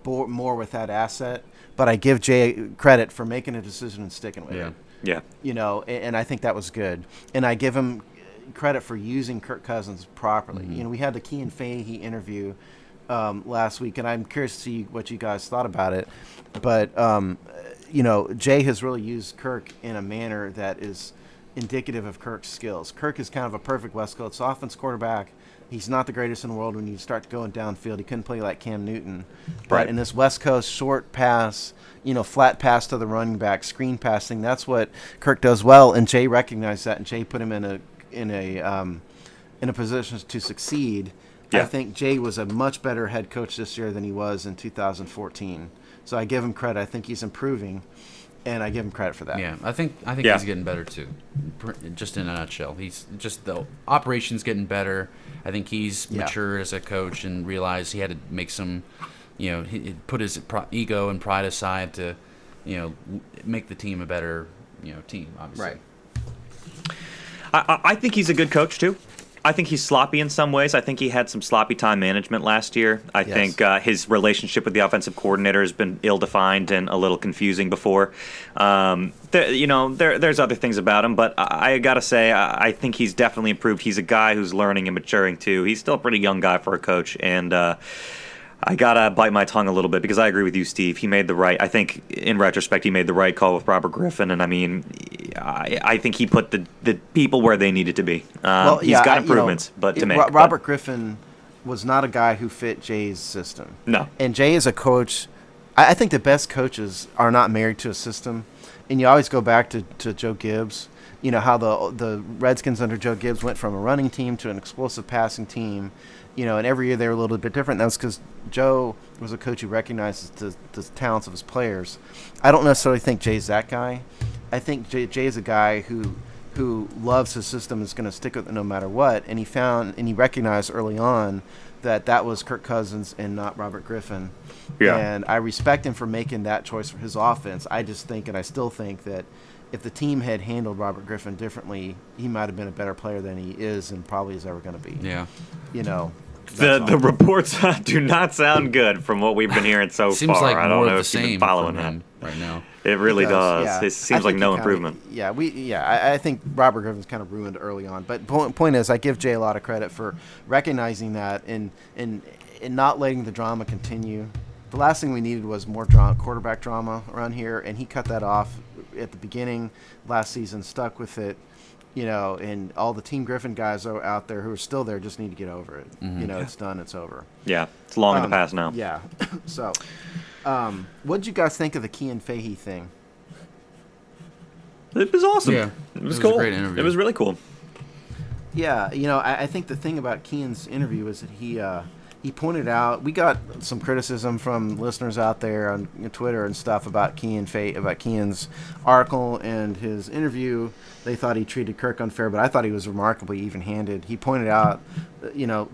more with that asset, but I give Jay credit for making a decision and sticking with it. Yeah. And I think that was good. And I give him credit for using Kirk Cousins properly. We had the Kean Fahey interview last week, and I'm curious to see what you guys thought about it. But, Jay has really used Kirk in a manner that is indicative of Kirk's skills. Kirk is kind of a perfect West Coast offense quarterback. He's not the greatest in the world when you start going downfield. He couldn't play like Cam Newton. But Right. in this West Coast short pass, flat pass to the running back, screen passing, that's what Kirk does well. And Jay recognized that, and Jay put him in a position to succeed. Yeah. I think Jay was a much better head coach this year than he was in 2014. So I give him credit. I think he's improving, and I give him credit for that. Yeah, I think Yeah. he's getting better too. Just in a nutshell, he's just the operations getting better. I think he's Yeah. mature as a coach and realized he had to make some, he put his ego and pride aside to, make the team a better, team. Obviously, Right. I think he's a good coach too. I think he's sloppy in some ways. I think he had some sloppy time management last year. I Yes. think his relationship with the offensive coordinator has been ill-defined and a little confusing before. There's other things about him, but I gotta say, I think he's definitely improved. He's a guy who's learning and maturing too. He's still a pretty young guy for a coach, and I gotta bite my tongue a little bit because I agree with you, Steve. He made the right. I think in retrospect, he made the right call with Robert Griffin, and I mean, I think he put the people where they needed to be. He's got improvements, but to make. Robert Griffin was not a guy who fit Jay's system. No. And Jay is a coach. I think the best coaches are not married to a system, and you always go back to Joe Gibbs. How the Redskins under Joe Gibbs went from a running team to an explosive passing team. And every year they were a little bit different. That's because Joe was a coach who recognizes the talents of his players. I don't necessarily think Jay's that guy. I think Jay is a guy who loves his system, is going to stick with it no matter what. And he recognized early on that was Kirk Cousins and not Robert Griffin. Yeah. And I respect him for making that choice for his offense. I just think, and I still think, that if the team had handled Robert Griffin differently, he might have been a better player than he is and probably is ever going to be. Yeah. The reports do not sound good from what we've been hearing so Seems far. like I more don't of know the if you've been same following from that. him right now. It really does. Yeah. It seems like no improvement. I think Robert Griffin's kind of ruined early on. But point is, I give Jay a lot of credit for recognizing that and not letting the drama continue. The last thing we needed was more quarterback drama around here, and he cut that off at the beginning last season, stuck with it. And all the Team Griffin guys are out there who are still there just need to get over it. It's done. It's over. Yeah, it's long in the past now. Yeah. So, what did you guys think of the Kean Fahey thing? It was awesome. Yeah, It was a cool. great interview. It was really cool. Yeah, I think the thing about Kean's interview is that he pointed out, we got some criticism from listeners out there on Twitter and stuff about Kean's article and his interview. They thought he treated Kirk unfair, but I thought he was remarkably even-handed. He pointed out,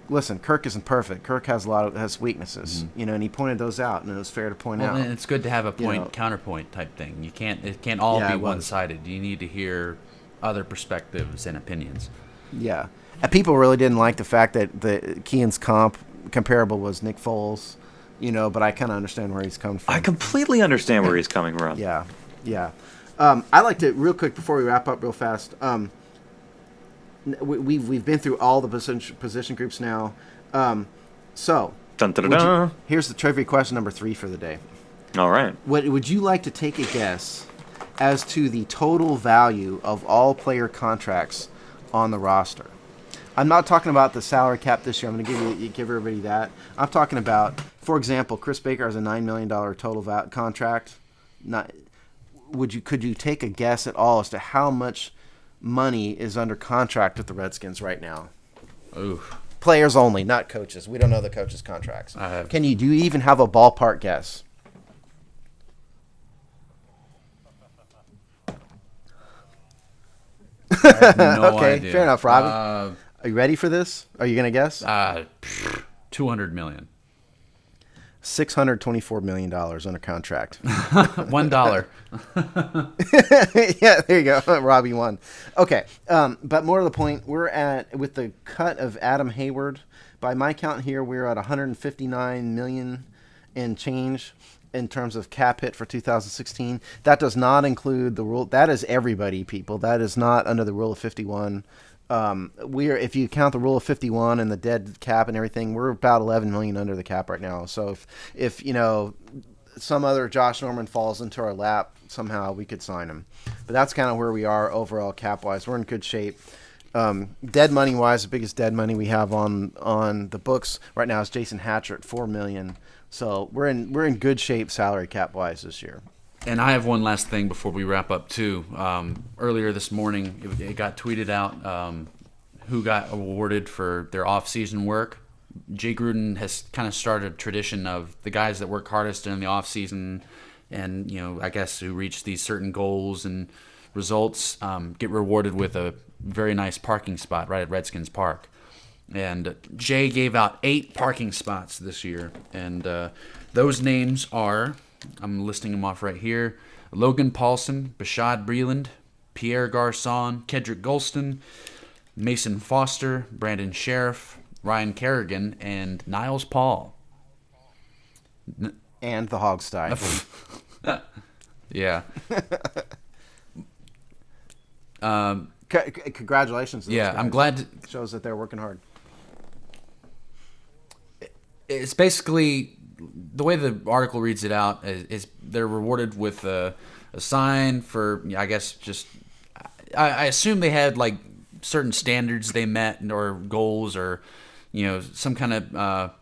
listen, Kirk isn't perfect. Kirk has has weaknesses, and he pointed those out, and it was fair to point out. And it's good to have a counterpoint type thing. It can't all be one-sided. You need to hear other perspectives and opinions. Yeah, and people really didn't like the fact that the Kean's comparable was Nick Foles, but I kind of understand where he's coming from. I completely understand where he's coming from. Yeah. I like to, real quick before we wrap up real fast, we've been through all the position groups now. So, Dun, dun, dun, dun. here's the trivia question number 3 for the day. All right. Would you like to take a guess as to the total value of all player contracts on the roster? I'm not talking about the salary cap this year. I'm going to give everybody that. I'm talking about, for example, Chris Baker has a $9 million total contract. Could you take a guess at all as to how much money is under contract with the Redskins right now? Ooh. Players only, not coaches. We don't know the coaches' contracts. Do you even have a ballpark guess? I have no Okay, idea. fair enough, Robbie. Are you ready for this? Are you going to guess? 200 million. $624 million under contract. $1. Yeah, there you go. Robbie won. Okay, but more to the point, we're at, with the cut of Adam Hayward, by my count here, we're at $159 million and change in terms of cap hit for 2016. That does not include the rule. That is everybody, people. That is not under the rule of 51. If you count the rule of 51 and the dead cap and everything, we're about 11 million under the cap right now. So if some other Josh Norman falls into our lap, somehow we could sign him. But that's kind of where we are overall cap wise. We're in good shape. Dead money wise, the biggest dead money we have on the books right now is Jason Hatcher at $4 million. So we're in good shape salary cap wise this year. And I have one last thing before we wrap up, too. Earlier this morning, it got tweeted out who got awarded for their off-season work. Jay Gruden has kind of started a tradition of the guys that work hardest in the off-season and, I guess who reach these certain goals and results get rewarded with a very nice parking spot right at Redskins Park. And Jay gave out 8 parking spots this year. And those names are... I'm listing them off right here: Logan Paulson, Bashad Breeland, Pierre Garçon, Kedrick Golston, Mason Foster, Brandon Sheriff, Ryan Kerrigan, and Niles Paul. And the Hogstye. Yeah. Congratulations to those guys. I'm glad. Shows that they're working hard. It's basically... The way the article reads it out is they're rewarded with a sign for, I guess, just... I assume they had, like, certain standards they met or goals or, some kind of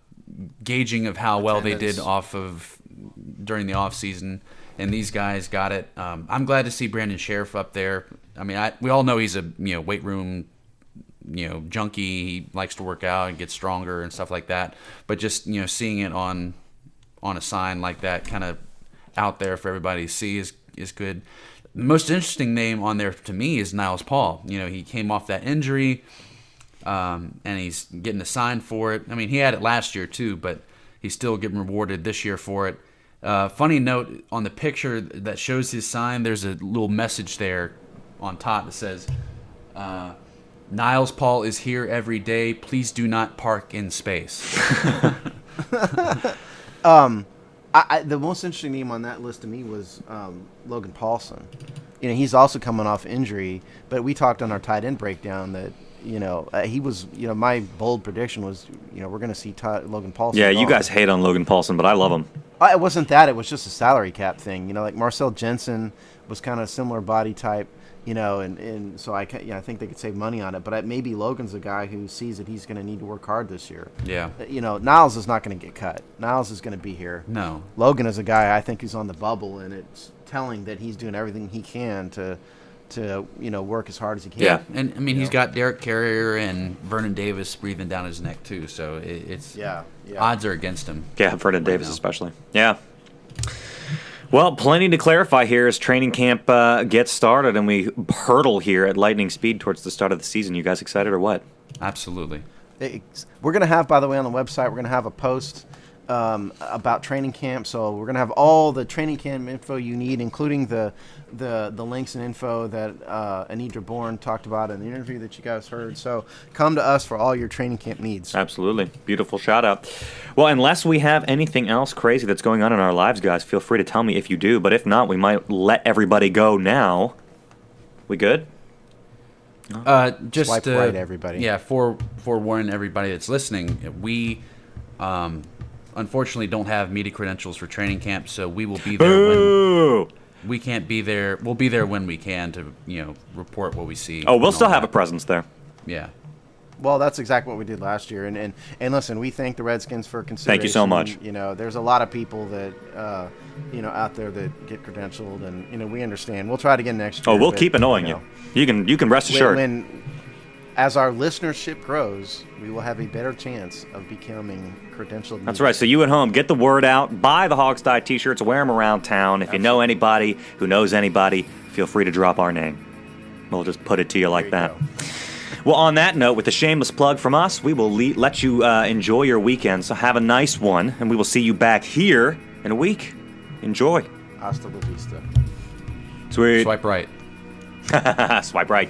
gauging of how well they did during the offseason. And these guys got it. I'm glad to see Brandon Sheriff up there. I mean, we all know he's a, weight room junkie. He likes to work out and get stronger and stuff like that. But just, seeing it on a sign like that, kind of out there for everybody to see is good. The most interesting name on there to me is Niles Paul. He came off that injury, and he's getting a sign for it. I mean, he had it last year too, but he's still getting rewarded this year for it. Funny note, on the picture that shows his sign, there's a little message there on top that says, Niles Paul is here every day. Please do not park in space. The most interesting name on that list to me was Logan Paulson. He's also coming off injury, but we talked on our tight end breakdown that he was. My bold prediction was we're going to see Logan Paulson. Yeah, you guys hate on Logan Paulson, but I love him. It wasn't that; it was just a salary cap thing. Like Marcel Jensen was kind of a similar body type. And so I think they could save money on it. But maybe Logan's a guy who sees that he's going to need to work hard this year. Yeah. Niles is not going to get cut. Niles is going to be here. No. Logan is a guy I think who's on the bubble, and it's telling that he's doing everything he can to work as hard as he can. Yeah, and I mean he's got Derek Carrier and Vernon Davis breathing down his neck too. So it's odds are against him. Yeah, Vernon Davis especially. Yeah. Well, plenty to clarify here as training camp gets started and we hurtle here at lightning speed towards the start of the season. You guys excited or what? Absolutely. We're going to have, by the way, on the website, we're going to have a post about training camp. So we're going to have all the training camp info you need, including the links and info that Anidra Bourne talked about in the interview that you guys heard. So come to us for all your training camp needs. Absolutely. Beautiful shout out. Well, unless we have anything else crazy that's going on in our lives, guys, feel free to tell me if you do. But if not, we might let everybody go now. We good? Just swipe right, everybody. Yeah, forewarning everybody that's listening, we unfortunately don't have media credentials for training camp, so we will be there when we can't be there. We'll be there when we can to report what we see. Oh, we'll still have a presence there. Yeah. Well, that's exactly what we did last year, and listen, we thank the Redskins for consideration. Thank you so much. There's a lot of people that out there that get credentialed, and we understand. We'll try it again next year. Oh, we'll keep annoying you. You can rest assured. As our listenership grows, we will have a better chance of becoming credentialed. That's right. So you at home, get the word out. Buy the Hogstye T-shirts. Wear them around town. If you know anybody who knows anybody, feel free to drop our name. We'll just put it to you like that. Well, on that note, with a shameless plug from us, we will let you enjoy your weekend. So have a nice one, and we will see you back here in a week. Enjoy. Hasta la vista. Sweet. Swipe right. Swipe right.